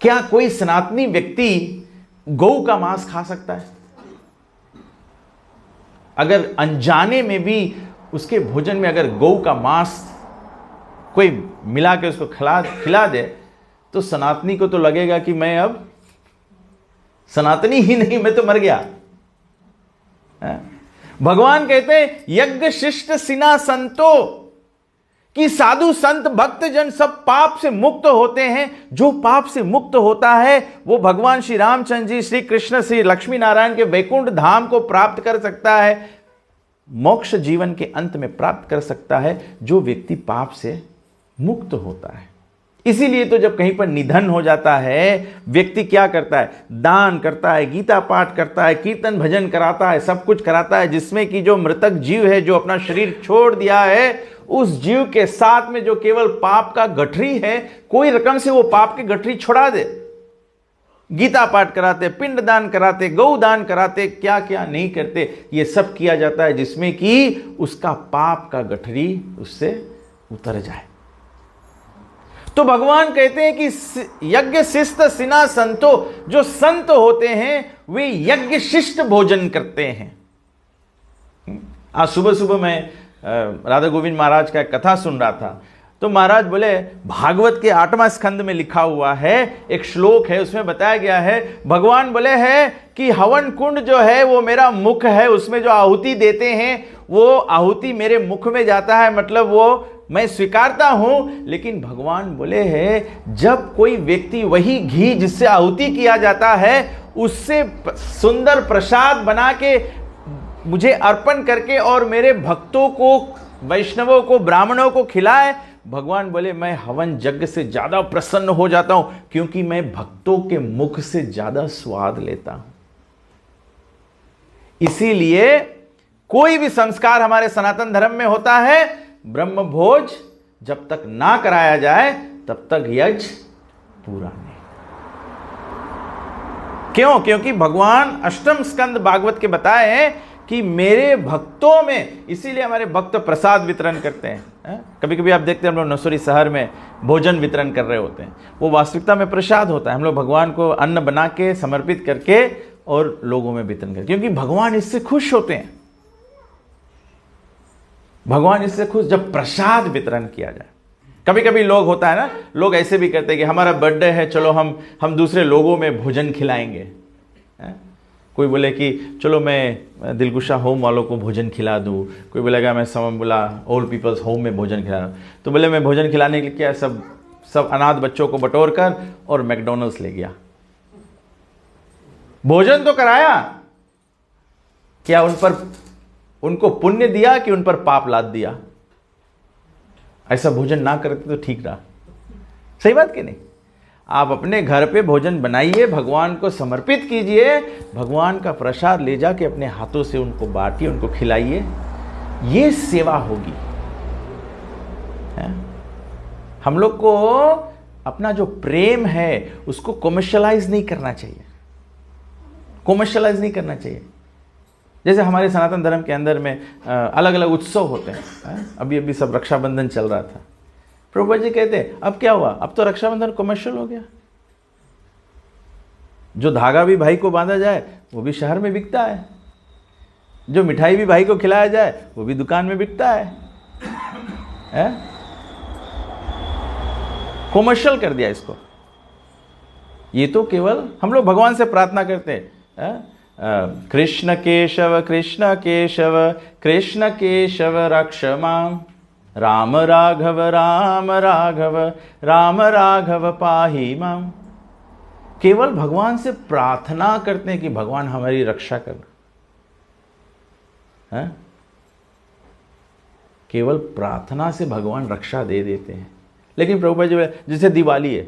क्या कोई सनातनी व्यक्ति गौ का मांस खा सकता है? अगर अनजाने में भी उसके भोजन में अगर गौ का मांस कोई मिला के उसको खिला दे तो सनातनी को तो लगेगा कि मैं अब सनातनी ही नहीं, मैं तो मर गया। भगवान कहते हैं यज्ञ शिष्ट सिना संतो, कि साधु संत भक्त जन सब पाप से मुक्त होते हैं। जो पाप से मुक्त होता है वो भगवान श्री रामचंद्र जी, श्री कृष्ण, श्री लक्ष्मी नारायण के वैकुंठ धाम को प्राप्त कर सकता है, मोक्ष जीवन के अंत में प्राप्त कर सकता है, जो व्यक्ति पाप से मुक्त होता है। इसीलिए तो जब कहीं पर निधन हो जाता है, व्यक्ति क्या करता है? दान करता है, गीता पाठ करता है, कीर्तन भजन कराता है, सब कुछ कराता है, जिसमें कि जो मृतक जीव है, जो अपना शरीर छोड़ दिया है, उस जीव के साथ में जो केवल पाप का गठरी है, कोई रकम से वो पाप की गठरी छुड़ा दे। गीता पाठ कराते, पिंड दान कराते, गौ दान कराते, क्या क्या नहीं करते, ये सब किया जाता है जिसमें कि उसका पाप का गठरी उससे उतर जाए। तो भगवान कहते हैं कि यज्ञ शिष्ट सिना संतो, जो संत होते हैं वे यज्ञ शिष्ट भोजन करते हैं। आज सुबह सुबह मैं राधा गोविंद महाराज का कथा सुन रहा था, तो महाराज बोले भागवत के 8वां स्कंद में लिखा हुआ है, एक श्लोक है, उसमें बताया गया है, भगवान बोले हैं कि हवन कुंड जो है वो मेरा मुख है, उसमें जो आहुति देते हैं वो आहुति मेरे मुख में जाता है, मतलब वो मैं स्वीकारता हूं। लेकिन भगवान बोले हैं जब कोई व्यक्ति वही घी जिससे आहुति किया जाता है उससे सुंदर प्रसाद बना के मुझे अर्पण करके और मेरे भक्तों को, वैष्णवों को, ब्राह्मणों को खिलाए, भगवान बोले मैं हवन यज्ञ से ज्यादा प्रसन्न हो जाता हूं, क्योंकि मैं भक्तों के मुख से ज्यादा स्वाद लेता हूं। इसीलिए कोई भी संस्कार हमारे सनातन धर्म में होता है, ब्रह्म भोज जब तक ना कराया जाए तब तक यज्ञ पूरा नहीं। क्यों? क्योंकि भगवान अष्टम स्कंद भागवत के बताए हैं कि मेरे भक्तों में, इसीलिए हमारे भक्त प्रसाद वितरण करते हैं। कभी कभी आप देखते हैं हम लोग नसोरी शहर में भोजन वितरण कर रहे होते हैं, वो वास्तविकता में प्रसाद होता है। हम लोग भगवान को अन्न बना के समर्पित करके और लोगों में वितरण करते, क्योंकि भगवान इससे खुश होते हैं। भगवान इससे खुश जब प्रसाद वितरण किया जाए। कभी कभी लोग होता है ना, लोग ऐसे भी करते हैं कि हमारा बर्थडे है, चलो हम दूसरे लोगों में भोजन खिलाएंगे। कोई बोले कि चलो मैं दिलगुशा होम वालों को भोजन खिला दूँ, कोई बोलेगा मैं बोला ओल्ड पीपल्स होम में भोजन खिला दूँ, तो बोले मैं भोजन खिलाने के लिए क्या सब अनाथ बच्चों को बटोर कर और मैकडोनल्ड्स ले गया। भोजन तो कराया, क्या उनको पुण्य दिया कि उन पर पाप लाद दिया? ऐसा भोजन ना करते तो ठीक रहा। सही बात कि नहीं? आप अपने घर पे भोजन बनाइए, भगवान को समर्पित कीजिए, भगवान का प्रसाद ले जाके अपने हाथों से उनको बांटिए, उनको खिलाइए। ये सेवा होगी। हम लोग को अपना जो प्रेम है उसको कॉमर्शलाइज नहीं करना चाहिए, कॉमर्शलाइज नहीं करना चाहिए। जैसे हमारे सनातन धर्म के अंदर में अलग अलग उत्सव होते हैं। अभी अभी सब रक्षाबंधन चल रहा था, प्रभुपाद जी कहते हैं अब क्या हुआ, अब तो रक्षाबंधन कमर्शियल हो गया। जो धागा भी भाई को बांधा जाए वो भी शहर में बिकता है, जो मिठाई भी भाई को खिलाया जाए वो भी दुकान में बिकता है? कॉमर्शियल कर दिया इसको। ये तो केवल हम लोग भगवान से प्रार्थना करते हैं, कृष्ण केशव कृष्ण केशव कृष्ण केशव रक्ष माम, राम राघव राम राघव राम राघव पाहि माम। केवल भगवान से प्रार्थना करते हैं कि भगवान हमारी रक्षा करना, केवल प्रार्थना से भगवान रक्षा दे देते हैं। लेकिन प्रभुपाद जी जैसे दिवाली है,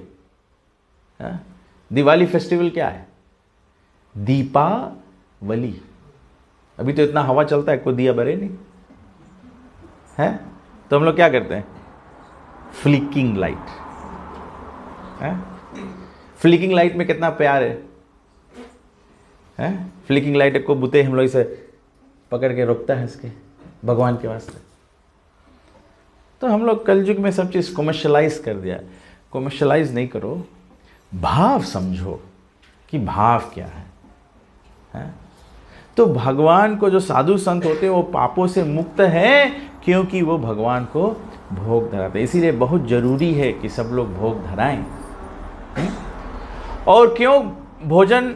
दिवाली फेस्टिवल क्या है? दीपावली। अभी तो इतना हवा चलता है, कोई दिया बरे नहीं है, तो हम लोग क्या करते हैं? फ्लिकिंग लाइट है। फ्लिकिंग लाइट में कितना प्यार है? फ्लिकिंग लाइट को बुते हम लोग इसे पकड़ के रोकता है इसके भगवान के वास्ते। तो हम लोग कलयुग में सब चीज़ कॉमर्शलाइज कर दिया। कॉमर्शलाइज नहीं करो, भाव समझो कि भाव क्या है? तो भगवान को जो साधु संत होते हैं वो पापों से मुक्त हैं, क्योंकि वो भगवान को भोग धराते हैं। इसीलिए बहुत जरूरी है कि सब लोग भोग धराएं। और क्यों भोजन?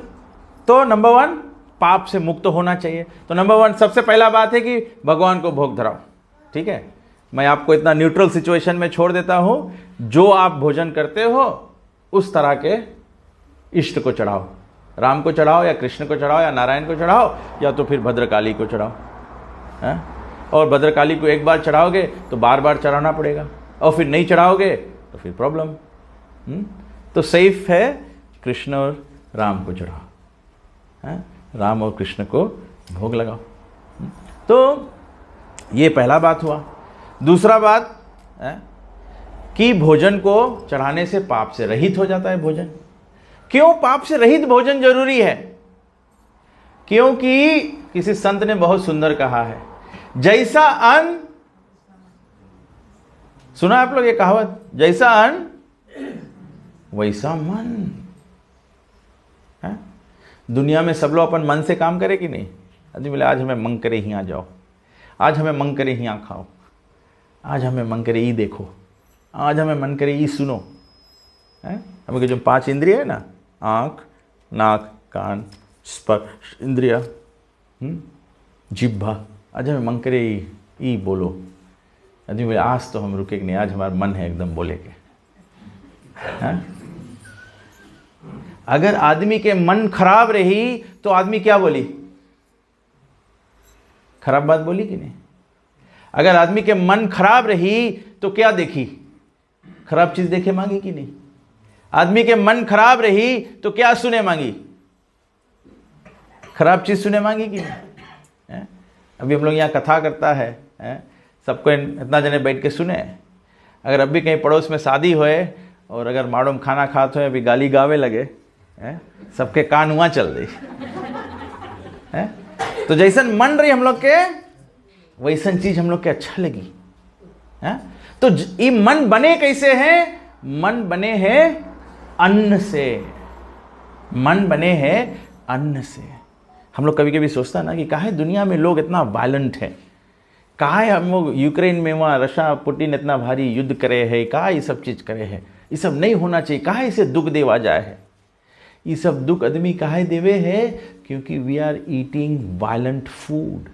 तो नंबर 1 पाप से मुक्त होना चाहिए। तो नंबर 1 सबसे पहला बात है कि भगवान को भोग धराओ। ठीक है, मैं आपको इतना न्यूट्रल सिचुएशन में छोड़ देता हूं, जो आप भोजन करते हो उस तरह के इष्ट को चढ़ाओ, राम को चढ़ाओ या कृष्ण को चढ़ाओ या नारायण को चढ़ाओ या तो फिर भद्रकाली को चढ़ाओ। और भद्रकाली को एक बार चढ़ाओगे तो बार बार चढ़ाना पड़ेगा, और फिर नहीं चढ़ाओगे तो फिर प्रॉब्लम। तो सेफ है कृष्ण और राम को चढ़ाओ, राम और कृष्ण को भोग लगाओ। तो ये पहला बात हुआ। दूसरा बात कि भोजन को चढ़ाने से पाप से रहित हो जाता है भोजन। क्यों पाप से रहित भोजन जरूरी है? क्योंकि किसी संत ने बहुत सुंदर कहा है, जैसा अन्न, सुना आप लोग ये कहावत, जैसा अन्न वैसा मन है? दुनिया में सब लोग अपन मन से काम करे कि नहीं? आदमी बोले आज हमें मन करे यहाँ जाओ, आज हमें मन करे यहाँ खाओ, आज हमें मन करे ये देखो, आज हमें मन करे ये सुनो। हमें जो 5 इंद्रिय है ना, आँख, नाक, कान, स्पर्श इंद्रिया, जिह्वा, आज हमें मन करे ये बोलो। आदमी बोले आज तो हम रुके नहीं, आज हमारा मन है एकदम बोले के। अगर आदमी के मन खराब रही तो आदमी क्या बोली? खराब बात बोली कि नहीं? अगर आदमी के मन खराब रही तो क्या देखी? खराब चीज देखे मांगी कि नहीं? आदमी के मन खराब रही तो क्या सुने मांगी? खराब चीज सुने मांगी कि नहीं? अभी हम लोग यहाँ कथा करता है, सबको इतना जने बैठ के सुने। अगर अभी कहीं पड़ोस में शादी होए और अगर माड़ूम खाना खाते हो अभी गाली गावे लगे, सबके कान हुआ चल रही। तो जैसन मन रही हम लोग के वैसन चीज हम लोग के अच्छा लगी। तो ये मन बने कैसे हैं? मन बने हैं अन्न से। मन बने हैं अन्न से। हम लोग कभी कभी सोचता ना कि काहे दुनिया में लोग इतना वायलेंट है, काहे हम लोग यूक्रेन में वहाँ रशिया पुतिन इतना भारी युद्ध करे है, काहे ये सब चीज़ करे है, ये सब नहीं होना चाहिए, काहे इसे दुख देवा जाए है। ये सब दुख आदमी काहे देवे है? क्योंकि we are eating violent food.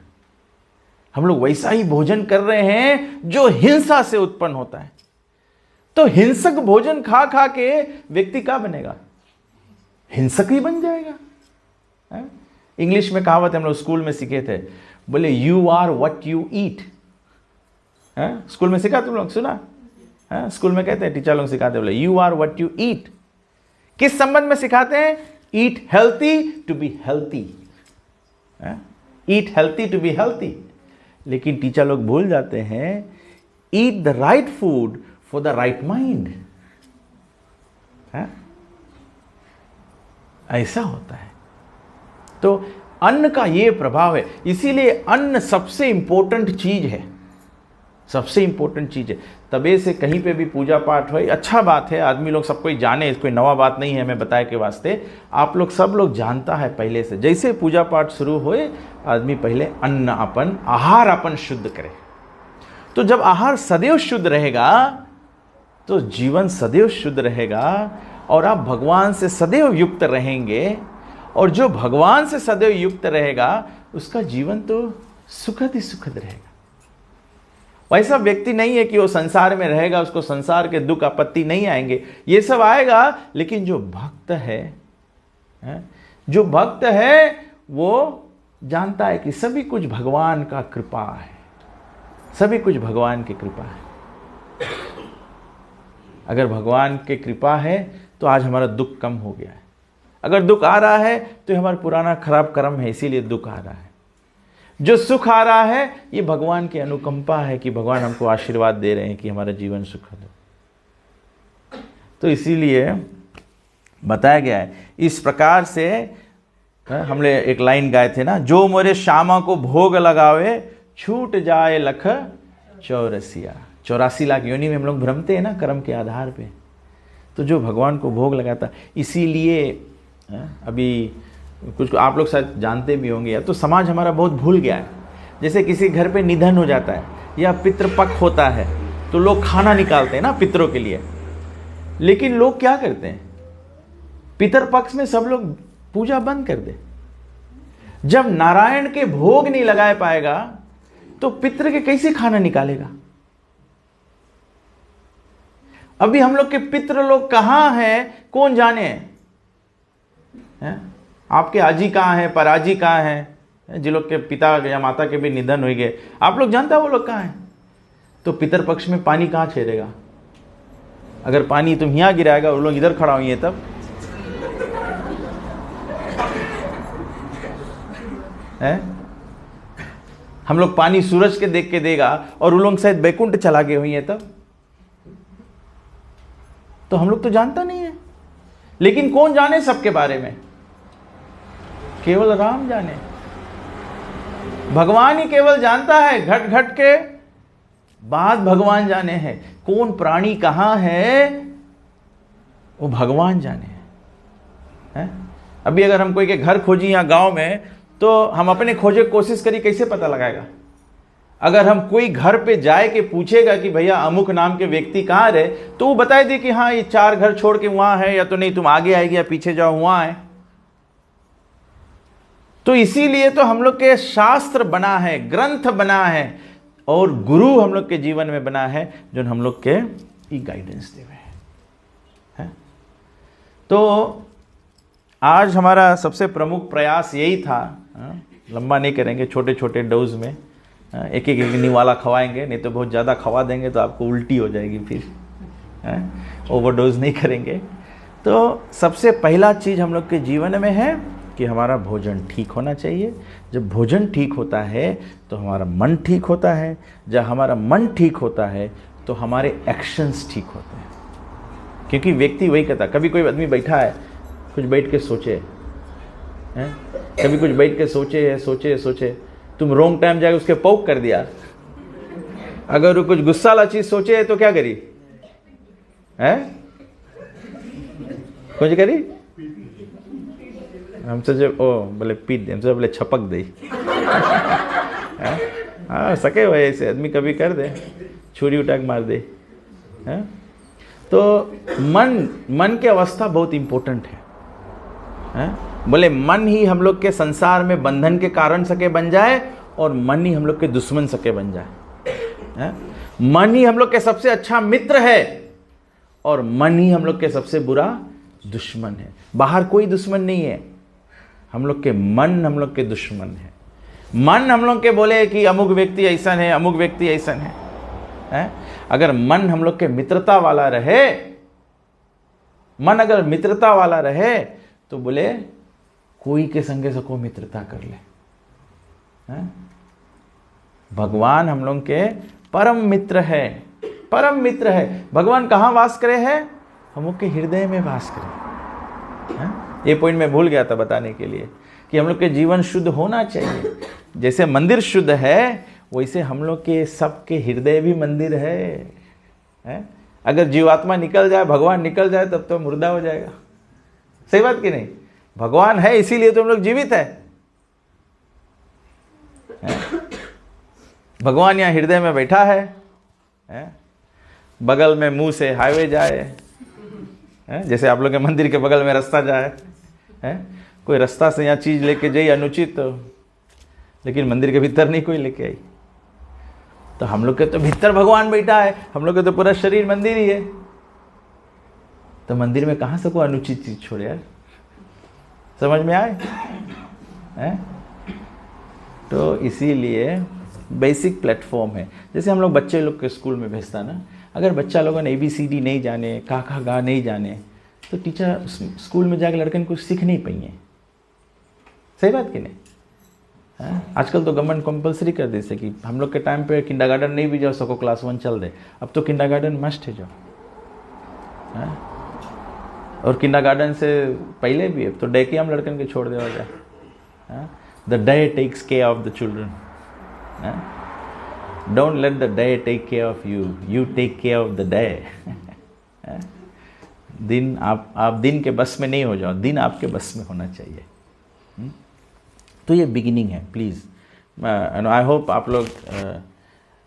हम लोग वैसा ही भोजन कर रहे हैं जो हिंसा से उत्पन्न होता है। तो हिंसक भोजन खा खा के व्यक्ति क्या बनेगा? हिंसक ही बन जाएगा। इंग्लिश में कहावत हम लोग स्कूल में सीखे थे, बोले you are what you eat. School में सीखा तुम लोग? सुना? स्कूल में कहते हैं, टीचर लोग सिखाते, बोले you are what you eat. किस संबंध में सिखाते हैं? Eat healthy to be healthy. Eat healthy to be healthy. लेकिन टीचर लोग भूल जाते हैं, eat the right food for the right mind. ऐसा होता है। तो अन्न का ये प्रभाव है, इसीलिए अन्न सबसे इंपॉर्टेंट चीज है, सबसे इंपॉर्टेंट चीज है। तबे से कहीं पे भी पूजा पाठ हो, अच्छा बात है, आदमी लोग सबको जाने, इसको नवा बात नहीं है मैं बताए के वास्ते, आप लोग सब लोग जानता है पहले से। जैसे पूजा पाठ शुरू होए, आदमी पहले अन्न अपन आहार अपन शुद्ध करे। तो जब आहार सदैव शुद्ध रहेगा तो जीवन सदैव शुद्ध रहेगा और आप भगवान से सदैव युक्त रहेंगे। और जो भगवान से सदैव युक्त रहेगा उसका जीवन तो सुखद ही सुखद रहेगा। वैसा व्यक्ति नहीं है कि वो संसार में रहेगा, उसको संसार के दुख आपत्ति नहीं आएंगे, ये सब आएगा। लेकिन जो भक्त है, जो भक्त है वो जानता है कि सभी कुछ भगवान का कृपा है, सभी कुछ भगवान की कृपा है। अगर भगवान की कृपा है तो आज हमारा दुख कम हो गया है। अगर दुख आ रहा है तो हमारा पुराना खराब कर्म है, इसीलिए दुख आ रहा है। जो सुख आ रहा है ये भगवान की अनुकंपा है कि भगवान हमको आशीर्वाद दे रहे हैं कि हमारा जीवन सुखद हो। तो इसीलिए बताया गया है इस प्रकार से। हमने एक लाइन गाए थे ना, जो मोरे श्यामा को भोग लगावे छूट जाए लख 84। 84 लाख योनि में हम लोग भ्रमते हैं ना कर्म के आधार पे। तो जो भगवान को भोग लगाता, इसीलिए अभी कुछ आप लोग शायद जानते भी होंगे, या तो समाज हमारा बहुत भूल गया है। जैसे किसी घर पे निधन हो जाता है या पितृपक्ष होता है तो लोग खाना निकालते हैं ना पितरों के लिए। लेकिन लोग क्या करते हैं, पितरपक्ष में सब लोग पूजा बंद कर दे। जब नारायण के भोग नहीं लगा पाएगा तो पितृ के कैसे खाना निकालेगा। अभी हम लोग के पितृ लोग कहां हैं कौन जाने हैं? आपके आजी कहां है, पराजी कहां है, जिन लोग के पिता या माता के भी निधन हो गए, आप लोग जानते हैं वो लोग कहां हैं। तो पितर पक्ष में पानी कहां छेड़ेगा। अगर पानी तुम यहां गिराएगा, वो लोग इधर खड़ा हुई है, तब है हम लोग पानी सूरज के देख के देगा और वो लोग शायद बैकुंठ चला गए हुई है, तब तो हम लोग तो जानता नहीं है। लेकिन कौन जाने सबके बारे में, केवल राम जाने। भगवान ही केवल जानता है, घट घट के बाद भगवान जाने हैं। कौन प्राणी कहां है वो भगवान जाने है। अभी अगर हम कोई के घर खोजी यहाँ गांव में, तो हम अपने खोजे कोशिश करी, कैसे पता लगाएगा। अगर हम कोई घर पे जाए के पूछेगा कि भैया अमुक नाम के व्यक्ति कहाँ रहे, तो वो बताए दे कि हाँ ये 4 घर छोड़ के वहां है, या तो नहीं तुम आगे आएगी या पीछे जाओ वहां है। तो इसीलिए तो हम लोग के शास्त्र बना है, ग्रंथ बना है और गुरु हम लोग के जीवन में बना है, जो हम लोग के गाइडेंस दे रहे हैं। तो आज हमारा सबसे प्रमुख प्रयास यही था, लंबा नहीं करेंगे, छोटे छोटे डोज में एक एक निवाला खवाएंगे, नहीं तो बहुत ज़्यादा खवा देंगे तो आपको उल्टी हो जाएगी, फिर ओवरडोज नहीं करेंगे। तो सबसे पहला चीज़ हम लोग के जीवन में है कि हमारा भोजन ठीक होना चाहिए। जब भोजन ठीक होता है तो हमारा मन ठीक होता है, जब हमारा मन ठीक होता है तो हमारे एक्शंस ठीक होते हैं। क्योंकि व्यक्ति वही कहता, कभी कोई आदमी बैठा है कुछ बैठ के सोचे, कभी कुछ बैठ के सोचे, तुम रॉन्ग टाइम जाके उसके पौक कर दिया। अगर वो कुछ गुस्सा वाला चीज सोचे तो क्या करी है, कुछ करी, हमसे जो ओ बोले पीट दे, हमसे बोले छपक दे। हाँ सके हुए ऐसे आदमी कभी कर दे, छुरी उठा के मार दे। तो मन की अवस्था बहुत इंपॉर्टेंट है। बोले मन ही हम लोग के संसार में बंधन के कारण सके बन जाए और मन ही हम लोग के दुश्मन सके बन जाए। मन ही हम लोग के सबसे अच्छा मित्र है और मन ही हम लोग के सबसे बुरा दुश्मन है। बाहर कोई दुश्मन नहीं है, हम लोग के मन हम लोग के दुश्मन है। मन हम लोग के बोले कि अमुक व्यक्ति ऐसा है, अमुक व्यक्ति ऐसा है। अगर मन हम लोग के मित्रता वाला रहे, मन अगर मित्रता वाला रहे तो बोले कोई के संगे से कोई मित्रता कर ले। भगवान हम लोग के परम मित्र है, परम मित्र है। भगवान कहाँ वास करे है? हम लोग के हृदय में वास करे। ये पॉइंट मैं भूल गया था बताने के लिए कि हम लोग के जीवन शुद्ध होना चाहिए। जैसे मंदिर शुद्ध है वैसे हम लोग के सबके हृदय भी मंदिर है? अगर जीवात्मा निकल जाए, भगवान निकल जाए, तब तो मुर्दा हो जाएगा। सही बात कि नहीं? भगवान है इसीलिए तो हम लोग जीवित है। भगवान यहाँ हृदय में बैठा है? बगल में मुंह से हाईवे जाए, जैसे आप लोग के मंदिर के बगल में रास्ता जाए, कोई रास्ता से यहाँ चीज लेके जाइए अनुचित, लेकिन मंदिर के भीतर नहीं कोई लेके आई। तो हम लोग के तो भीतर भगवान बैठा है, हम लोग के तो पूरा शरीर मंदिर ही है। तो मंदिर में कहाँ से कोई अनुचित चीज छोड़े यार? समझ में आए? तो इसीलिए बेसिक प्लेटफॉर्म है। जैसे हम लोग बच्चे लोग के स्कूल में भेजता ना, अगर बच्चा लोगों ने ABCD नहीं जाने, का खा गा नहीं जाने, तो टीचर स्कूल में जाकर लड़कन कुछ सीख नहीं पाइए। सही बात कि नहीं? आजकल तो गवर्नमेंट कंपलसरी कर दे से कि हम लोग के टाइम पे किंडरगार्टन नहीं भी जाओ सको, क्लास 1 चल दे। अब तो किंडरगार्टन मस्ट है जाओ, और किंडरगार्टन से पहले भी अब तो डे के हम लड़कन के छोड़ देवा जाए। The day takes care of the children. Don't let the day take care of you, you take care of the day. दिन आप दिन के बस में नहीं हो जाओ, दिन आपके बस में होना चाहिए। तो ये बिगिनिंग है। प्लीज़ आई होप आप लोग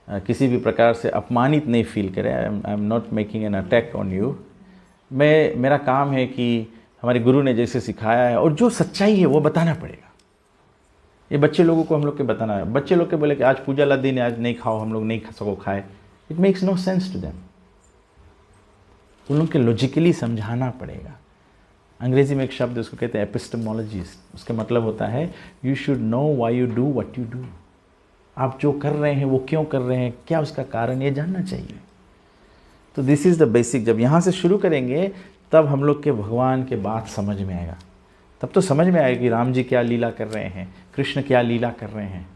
किसी भी प्रकार से अपमानित नहीं फील करें। I am not making an attack on you. मेरा काम है कि हमारे गुरु ने जैसे सिखाया है और जो सच्चाई है वो बताना पड़ेगा। ये बच्चे लोगों को हम लोग के बताना है। बच्चे लोग के बोले कि आज पूजा ला दिन है, आज नहीं खाओ, हम लोग नहीं खा सको खाए, it makes no sense to them. उन लोग के लॉजिकली समझाना पड़ेगा। अंग्रेजी में एक शब्द उसको कहते हैं एपिस्टेमोलॉजिस्ट। उसका मतलब होता है you should know why you do what you do. आप जो कर रहे हैं वो क्यों कर रहे हैं, क्या उसका कारण, ये जानना चाहिए। तो दिस इज़ द बेसिक। जब यहाँ से शुरू करेंगे तब हम लोग के भगवान के बात समझ में आएगा। तब तो समझ में आएगा कि राम जी क्या लीला कर रहे हैं, कृष्ण क्या लीला कर रहे हैं।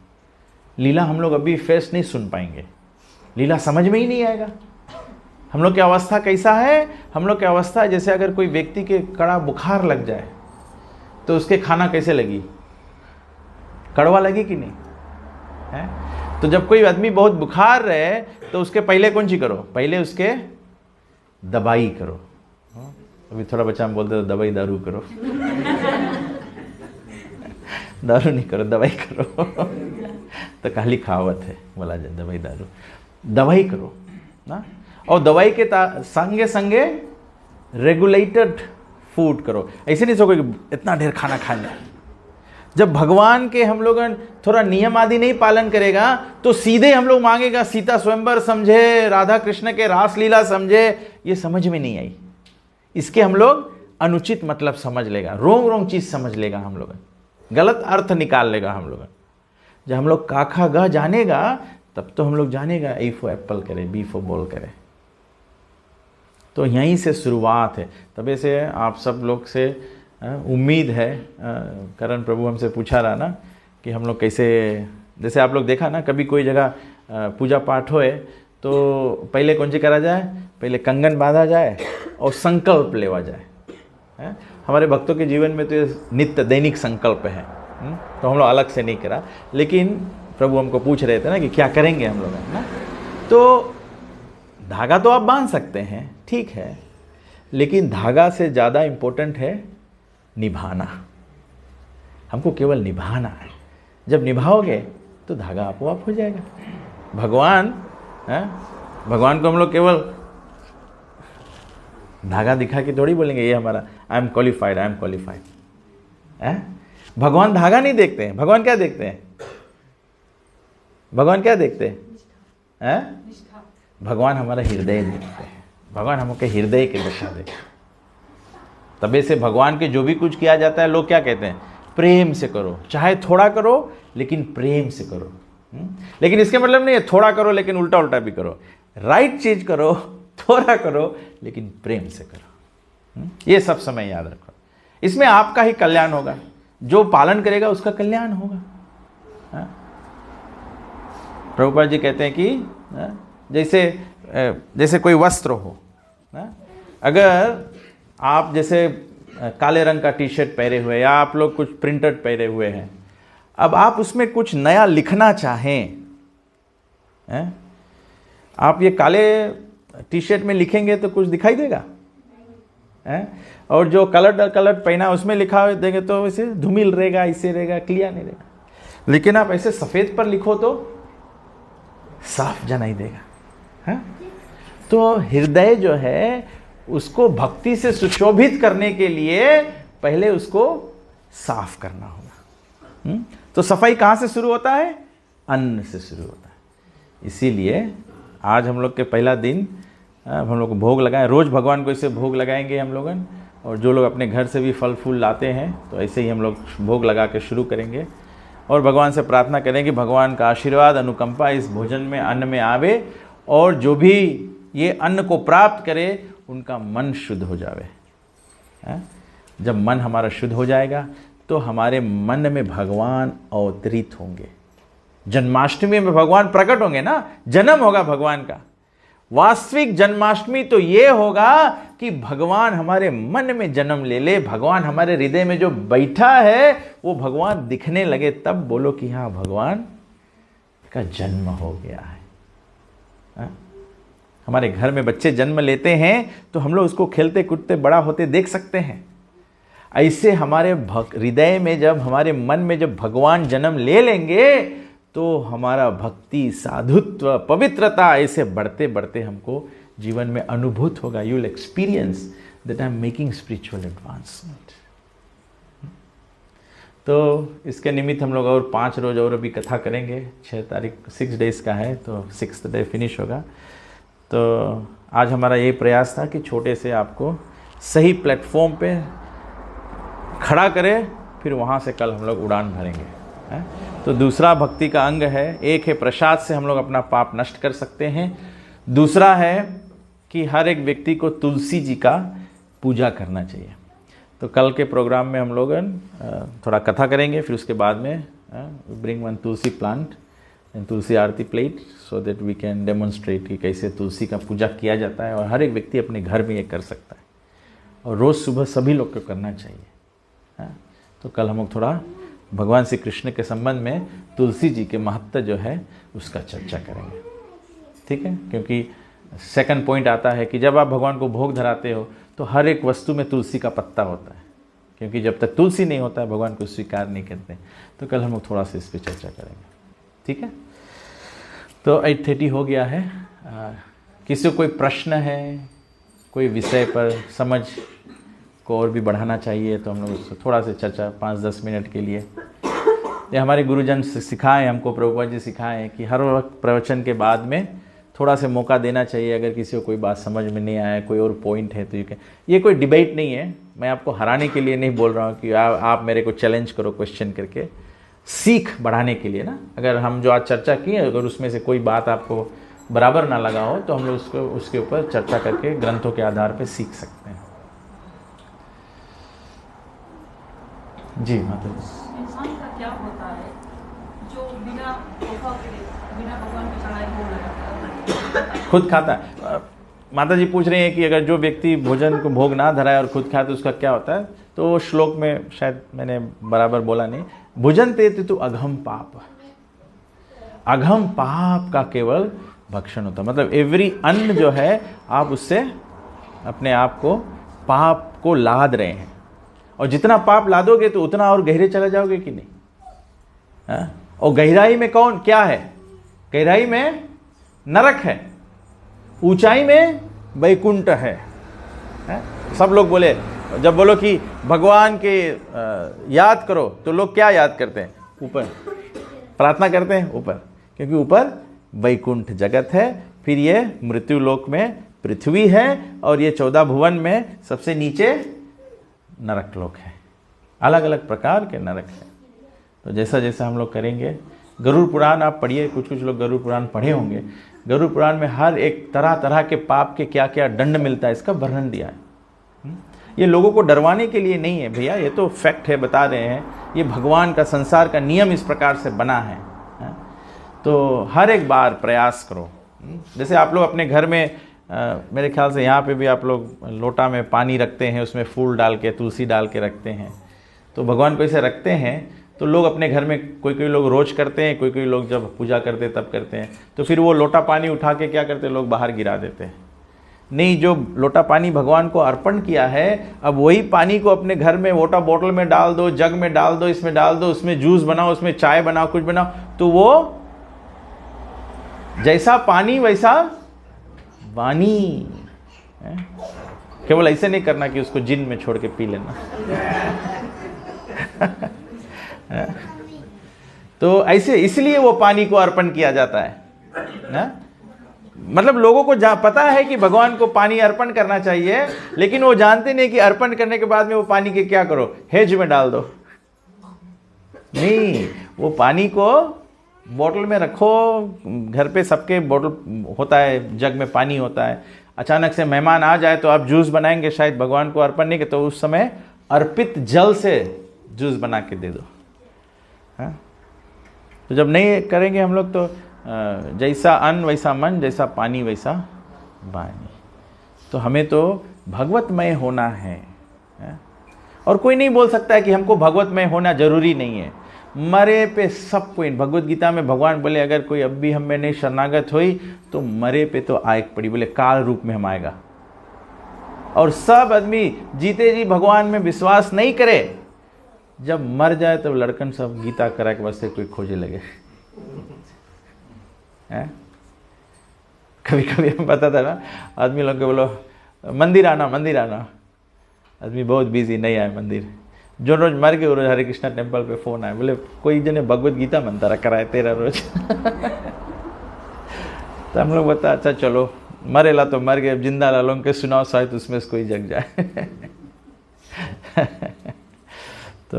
लीला हम लोग अभी फेस नहीं सुन पाएंगे, लीला समझ में ही नहीं आएगा। हम लोग की अवस्था कैसा है? हम लोग की अवस्था जैसे अगर कोई व्यक्ति के कड़ा बुखार लग जाए तो उसके खाना कैसे लगी? कड़वा लगी कि नहीं है? तो जब कोई आदमी बहुत बुखार रहे तो उसके पहले कौन सी करो? पहले उसके दवाई करो। अभी थोड़ा बच्चा हम बोलते तो दवाई दारू करो। दारू नहीं करो, दवाई करो। तो खाली खावत है बोला जाए, दवाई दारू, दवाई करो ना। और दवाई के संगे संगे रेगुलेटेड फूड करो। ऐसे नहीं सोचो कि इतना ढेर खाना खाना। जब भगवान के हम लोग थोड़ा नियम आदि नहीं पालन करेगा तो सीधे हम लोग मांगेगा सीता स्वयंवर समझे, राधा कृष्ण के रासलीला समझे, ये समझ में नहीं आई। इसके हम लोग अनुचित मतलब समझ लेगा, रोंग रोंग चीज समझ लेगा, हम लोग गलत अर्थ निकाल लेगा हम लोग। जब हम लोग काखा गा जानेगा तब तो हम लोग जानेगा ए फॉर एप्पल करे, बी फॉर बॉल करे। तो यहीं से शुरुआत है। तबे से आप सब लोग से उम्मीद है, करण प्रभु हमसे पूछा रहा ना कि हम लोग कैसे, जैसे आप लोग देखा ना कभी कोई जगह पूजा पाठ होए तो पहले कौन सी करा जाए? पहले कंगन बांधा जाए और संकल्प लेवा जाए। हमारे भक्तों के जीवन में तो ये नित्य दैनिक संकल्प है। तो हम लोग अलग से नहीं करा, लेकिन प्रभु हमको पूछ रहे थे ना कि क्या करेंगे हम लोग, है ना। तो धागा तो आप बांध सकते हैं, ठीक है, लेकिन धागा से ज़्यादा इम्पोर्टेंट है निभाना। हमको केवल निभाना है। जब निभाओगे तो धागा आपो आप हो जाएगा। भगवान है, भगवान को हम लोग केवल धागा दिखा के थोड़ी बोलेंगे ये हमारा I am qualified, I am qualified है। भगवान धागा नहीं देखते हैं। भगवान क्या देखते हैं? भगवान क्या देखते हैं? भगवान हमारा हृदय देखते हैं। भगवान हमके हृदय की दशा देखते हैं। तबे से भगवान के जो भी कुछ किया जाता है लोग क्या कहते हैं? प्रेम से करो, चाहे थोड़ा करो लेकिन प्रेम से करो। लेकिन इसके मतलब नहीं है थोड़ा करो लेकिन उल्टा उल्टा भी करो। राइट चीज करो, थोड़ा करो लेकिन प्रेम से करो। ये सब समय याद रखो। इसमें आपका ही कल्याण होगा। जो पालन करेगा उसका कल्याण होगा। प्रभुपाद जी कहते हैं कि जैसे कोई वस्त्र हो, अगर आप जैसे काले रंग का टी शर्ट पहने हुए या आप लोग कुछ प्रिंटेड पहने हुए हैं, अब आप उसमें कुछ नया लिखना चाहें, आप ये काले टी शर्ट में लिखेंगे तो कुछ दिखाई देगा, और जो कलर पहना उसमें लिखा देंगे तो इसे धूमिल रहेगा, इससे रहेगा, क्लियर नहीं रहेगा। लेकिन आप ऐसे सफ़ेद पर लिखो तो साफ जनाई देगा। तो हृदय जो है उसको भक्ति से सुशोभित करने के लिए पहले उसको साफ करना होगा। तो सफाई कहाँ से शुरू होता है? अन्न से शुरू होता है। इसीलिए आज हम लोग के पहला दिन हम लोग को भोग लगाएं, रोज़ भगवान को इसे भोग लगाएंगे हम लोगन, और जो लोग अपने घर से भी फल फूल लाते हैं तो ऐसे ही हम लोग भोग लगा के शुरू करेंगे और भगवान से प्रार्थना करेंगे भगवान का आशीर्वाद अनुकंपा इस भोजन में, अन्न में आवे, और जो भी ये अन्न को प्राप्त करे उनका मन शुद्ध हो जावे। जब मन हमारा शुद्ध हो जाएगा तो हमारे मन में भगवान अवतरित होंगे। जन्माष्टमी में भगवान प्रकट होंगे ना, जन्म होगा भगवान का। वास्तविक जन्माष्टमी तो ये होगा कि भगवान हमारे मन में जन्म ले ले, भगवान हमारे हृदय में जो बैठा है वो भगवान दिखने लगे, तब बोलो कि हाँ भगवान का जन्म हो गया है। हमारे घर में बच्चे जन्म लेते हैं तो हम लोग उसको खेलते कूदते बड़ा होते देख सकते हैं। ऐसे हमारे हृदय में जब, हमारे मन में जब भगवान जन्म ले लेंगे तो हमारा भक्ति, साधुत्व, पवित्रता ऐसे बढ़ते बढ़ते हमको जीवन में अनुभूत होगा। You will experience that I am making spiritual advancement. तो इसके निमित्त हम लोग और 5 रोज और अभी कथा करेंगे। 6 तारीख 6 डेज का है तो 6th डे फिनिश होगा। तो आज हमारा यही प्रयास था कि छोटे से आपको सही प्लेटफॉर्म पे खड़ा करें, फिर वहाँ से कल हम लोग उड़ान भरेंगे। तो दूसरा भक्ति का अंग है, एक है प्रसाद से हम लोग अपना पाप नष्ट कर सकते हैं, दूसरा है कि हर एक व्यक्ति को तुलसी जी का पूजा करना चाहिए। तो कल के प्रोग्राम में हम लोग थोड़ा कथा करेंगे, फिर उसके बाद में bring 1 tulsi plant and tulsi aarti plate so that we can demonstrate कि कैसे तुलसी का पूजा किया जाता है, और हर एक व्यक्ति अपने घर में ये कर सकता है और रोज़ सुबह सभी लोग को करना चाहिए। तो कल हम लोग थोड़ा भगवान श्री कृष्ण के संबंध में तुलसी जी के महत्व जो है उसका चर्चा करेंगे, ठीक है। क्योंकि सेकंड पॉइंट आता है कि जब आप भगवान को भोग धराते हो तो हर एक वस्तु में तुलसी का पत्ता होता है, क्योंकि जब तक तुलसी नहीं होता है भगवान को स्वीकार नहीं करते। तो कल हम लोग थोड़ा सा इस पर चर्चा करेंगे, ठीक है। तो 8:30 हो गया है। किसी को कोई प्रश्न है, कोई विषय पर समझ को और भी बढ़ाना चाहिए तो हम लोग उसको थोड़ा सा चर्चा 5-10 मिनट के लिए, ये हमारे गुरुजन सिखाए हमको, प्रभुपाद जी सिखाए कि हर वक्त प्रवचन के बाद में थोड़ा सा मौका देना चाहिए। अगर किसी को कोई बात समझ में नहीं आया, कोई और पॉइंट है तो ये कोई डिबेट नहीं है, मैं आपको हराने के लिए नहीं बोल रहा हूँ कि आप मेरे को चैलेंज करो क्वेश्चन करके, सीख बढ़ाने के लिए ना। अगर हम जो आज चर्चा की है अगर उसमें से कोई बात आपको बराबर ना लगा हो तो हम लोग उसके ऊपर चर्चा करके ग्रंथों के आधार पर सीख सकते हैं। जी माता जी। इंसान का क्या होता है जो बिना भगवान की चढ़ाई भोग लगाता है, खुद खाता है? माता जी पूछ रही हैं कि अगर जो व्यक्ति भोजन को भोग ना धराए और खुद खाए तो उसका क्या होता है। तो श्लोक में शायद मैंने बराबर बोला नहीं, भुजन ते तो अघम पाप, अघम पाप का केवल भक्षण होता है। मतलब एवरी अन्न जो है आप उससे अपने आप को, पाप को लाद रहे हैं, और जितना पाप लादोगे तो उतना और गहरे चले जाओगे कि नहीं। और गहराई में कौन क्या है? गहराई में नरक है, ऊंचाई में वैकुंठ है। सब लोग बोले, जब बोलो कि भगवान के याद करो तो लोग क्या याद करते हैं? ऊपर प्रार्थना करते हैं, ऊपर, क्योंकि ऊपर वैकुंठ जगत है, फिर ये मृत्यु लोक में पृथ्वी है, और ये 14 भुवन में सबसे नीचे नरक लोक है। अलग अलग प्रकार के नरक है। तो जैसा जैसा हम लोग करेंगे, गरुड़ पुराण आप पढ़िए, कुछ लोग गरुड़ पुराण पढ़े होंगे। गरुड़ पुराण में हर एक तरह तरह के पाप के क्या क्या दंड मिलता है इसका वर्णन दिया है। ये लोगों को डरवाने के लिए नहीं है भैया, ये तो फैक्ट है, बता रहे हैं। ये भगवान का, संसार का नियम इस प्रकार से बना है। तो हर एक बार प्रयास करो। जैसे आप लोग अपने घर में मेरे ख्याल से यहाँ पे भी आप लोग लोटा में पानी रखते हैं, उसमें फूल डाल के, तुलसी डाल के रखते हैं। तो भगवान को ऐसे रखते हैं तो लोग अपने घर में कोई कोई लोग रोज करते हैं, कोई कोई लोग जब पूजा करते हैं तब करते हैं। तो फिर वो लोटा पानी उठा के क्या करते हैं, लोग बाहर गिरा देते हैं। नहीं, जो लोटा पानी भगवान को अर्पण किया है, अब वही पानी को अपने घर में वाटर बॉटल में डाल दो, जग में डाल दो, इसमें डाल दो, उसमें जूस बनाओ, उसमें चाय बनाओ, कुछ बनाओ, तो वो जैसा पानी वैसा वाणी। केवल ऐसे नहीं करना कि उसको जिन में छोड़ के पी लेना। तो ऐसे इसलिए वो पानी को अर्पण किया जाता है ना? मतलब लोगों को पता है कि भगवान को पानी अर्पण करना चाहिए, लेकिन वो जानते नहीं कि अर्पण करने के बाद में वो पानी के क्या करो, हेज में डाल दो। नहीं, वो पानी को बोतल में रखो। घर पे सबके बोतल होता है, जग में पानी होता है। अचानक से मेहमान आ जाए तो आप जूस बनाएंगे, शायद भगवान को अर्पण नहीं, तो उस समय अर्पित जल से जूस बना के दे दो। हाँ? तो जब नहीं करेंगे हम लोग तो जैसा अन्न वैसा मन, जैसा पानी वैसा वाणी। तो हमें तो भगवतमय होना है। और कोई नहीं बोल सकता है कि हमको भगवतमय होना जरूरी नहीं है। मरे पे सब कोई, भगवत गीता में भगवान बोले अगर कोई अब भी हम में नहीं शरणागत हुई तो मरे पे तो आयक पड़ी, बोले काल रूप में हम आएगा। और सब आदमी जीते जी भगवान में विश्वास नहीं करे, जब मर जाए तो लड़कन सब गीता करा के वास्ते कोई खोजे लगे। कभी कभी हम पता था ना, आदमी लोग को बोलो मंदिर आना, मंदिर आना, आदमी बहुत बिजी नहीं आए मंदिर। जो रोज मर गए रोज हरे कृष्णा टेम्पल पे फोन आए, बोले कोई जने भगवत गीता मनता रखा है तेरा रोज। तो हम लोग बता अच्छा चलो मरेला तो मर गए, जिंदा लालों के सुनाओ शायद उसमें से कोई जग जाए। तो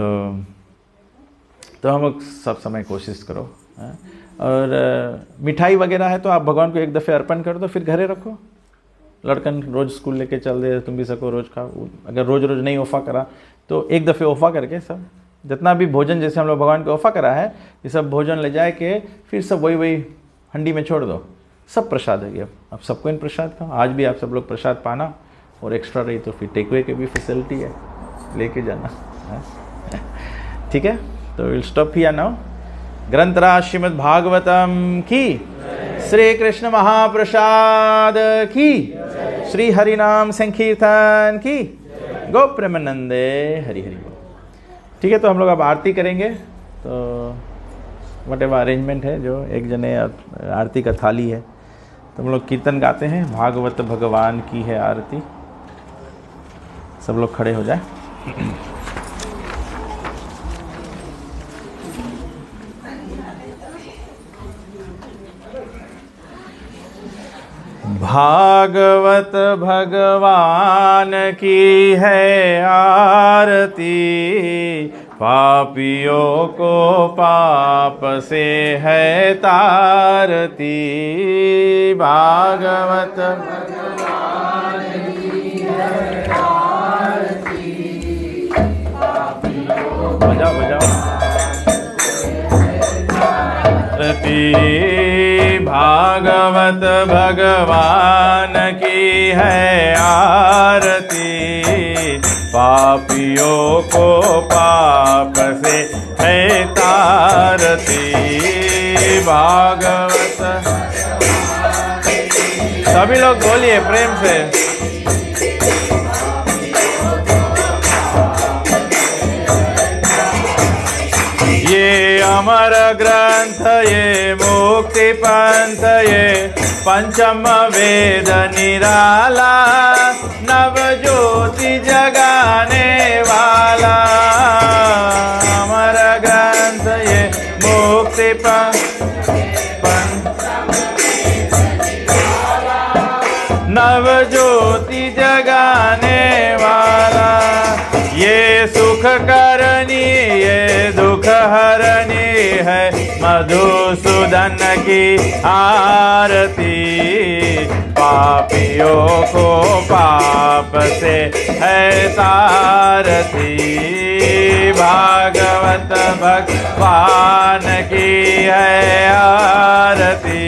हम लोग सब समय कोशिश करो। और मिठाई वगैरह है तो आप भगवान को एक दफ़े अर्पण कर दो, फिर घरे रखो। लड़कन रोज स्कूल लेके चल दे, तुम भी सको रोज खाओ। अगर रोज रोज नहीं ऑफा करा तो एक दफ़े ऑफा करके सब जितना भी भोजन जैसे हम लोग भगवान को ऑफा करा है, ये सब भोजन ले जाए के फिर सब वही हंडी में छोड़ दो। सब प्रसाद है, अब सबको इन प्रसाद खाओ। आज भी आप सब लोग प्रसाद पाना, और एक्स्ट्रा रही तो फिर टेकवे की भी फैसिलिटी है, लेके जाना। ठीक है, तो विल स्टॉप हियर नाउ। ग्रंथराज श्रीमद् भागवतम की, श्री कृष्ण महाप्रसाद की, श्री हरिनाम संकीर्तन की, गो प्रेमानंदे हरि हरि। ठीक है, तो हम लोग अब आरती करेंगे। तो वट एवर अरेंजमेंट है, जो एक जने आरती का थाली है, तो हम लोग कीर्तन गाते हैं, भागवत भगवान की है आरती। सब लोग खड़े हो जाए। भागवत भगवान की है आरती, पापियों को पाप से है तारती। भागवत भगवान की है आरती, बजाओ बजाओ भागवत भगवान की है आरती, पापियों को पाप से है तारती। भागवत सभी लोग बोलिए प्रेम से। ये अमर ग्रंथ, ये मुक्ति पंथ, ये पंचम वेद निराला, नव ज्योति जगाने वाला। अमर ग्रंथ, ये मुक्ति पंथ, नव ज्योति जगाने वाला। ये सुख करनी, ये दुख हरनी है मधुसूदन की आरती। पापियों को पाप से है तारती। भागवत भगवान की है आरती।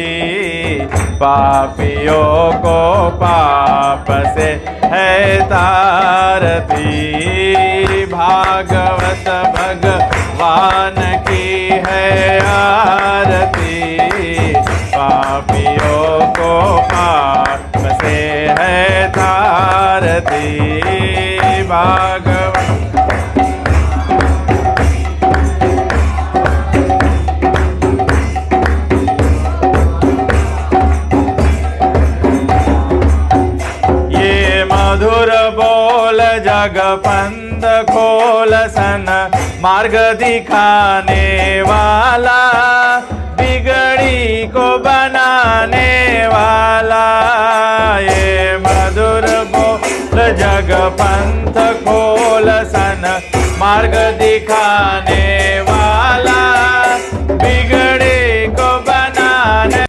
पापियों को पाप से है तारती। भागवत भगवान की है आरती। पापियों को पाप से है तारती। भागवत मधुर बोल जग पंथ खोल सन मार्ग दिखाने वाला। बिगड़ी को बनाने वाला। ये मधुर बोल जग पंथ खोल सन मार्ग दिखाने वाला। बिगड़ी को बनाने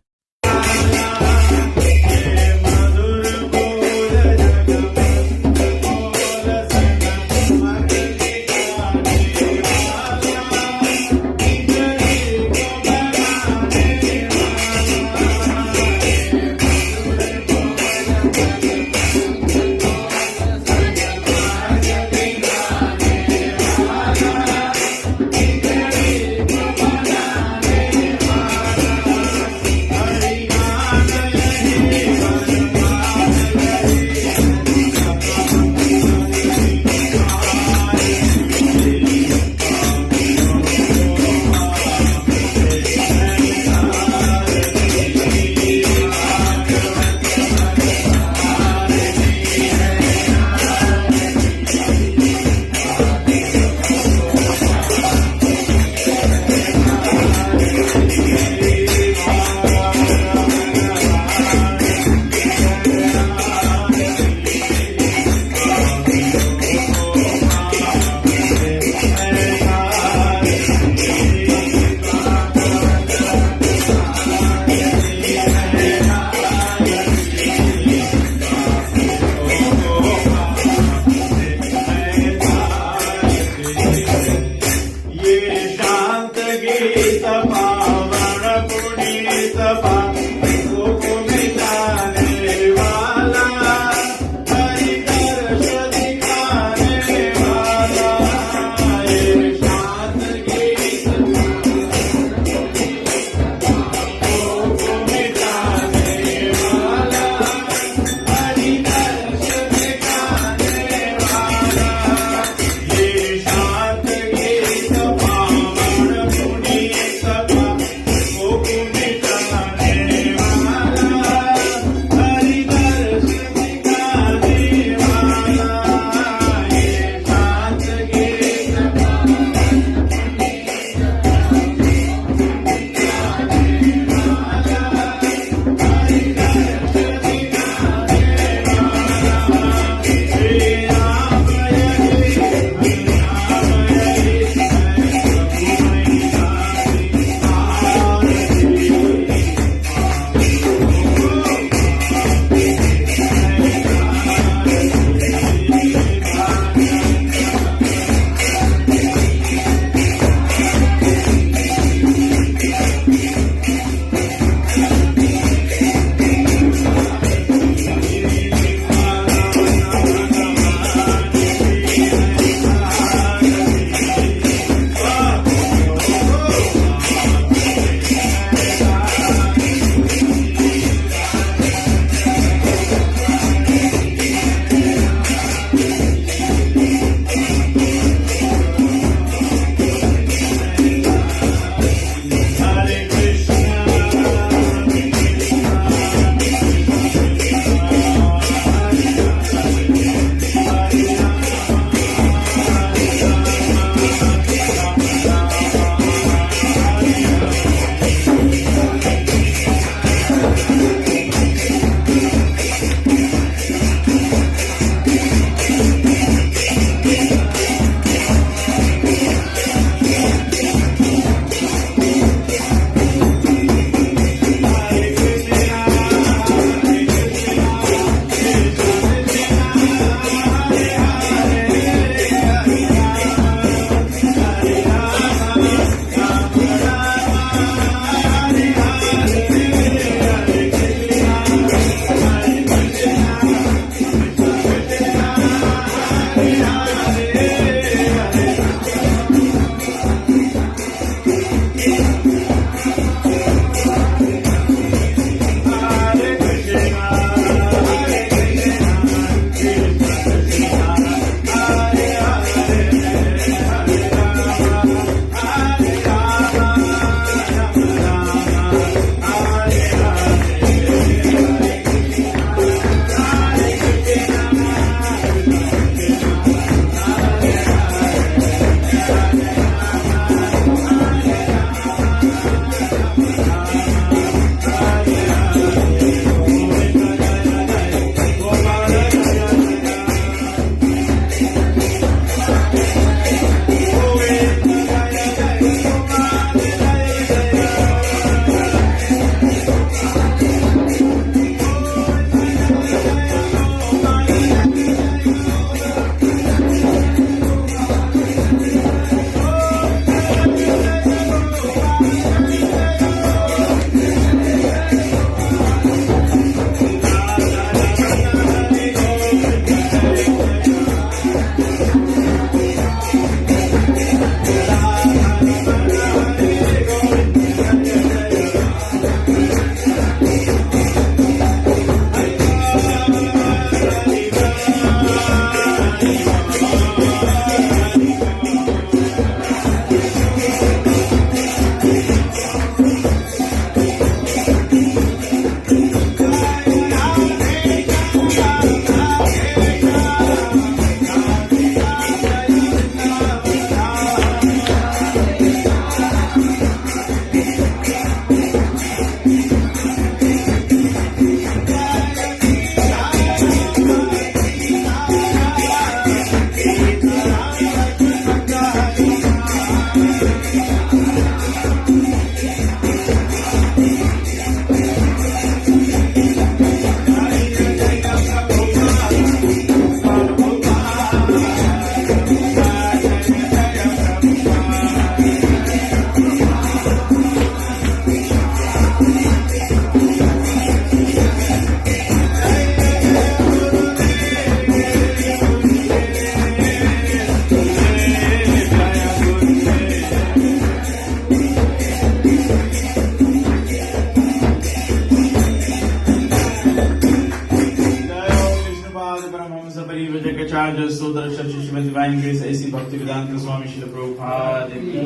डिवाइन ग्रेस ऐसी भक्ति वेदांत स्वामी श्री प्रभुपाद की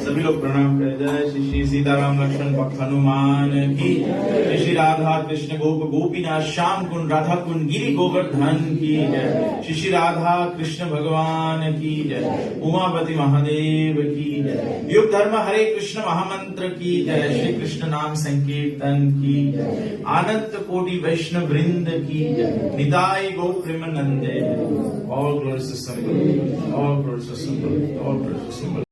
सभी लोग प्रणाम करें। जय श्री श्री सीताराम लक्ष्मण भक्त हनुमान की, जय श्री राधा कृष्ण गोप गोपीनाथ श्याम कुंड राधा कुंड गिरी गोवर्धन की जय, श्री श्री राधा कृष्ण भगवान की जय, उमापति महादेव की जय, युग धर्म हरे कृष्ण महामंत्र की जय, श्री कृष्ण नाम संकीर्तन की जय, आनंद कोटि वैष्णव वृंद की जय, निताय गो प्रेमानंदे। All glories to Sambal, all glories to Sambal, all glories to Sambal.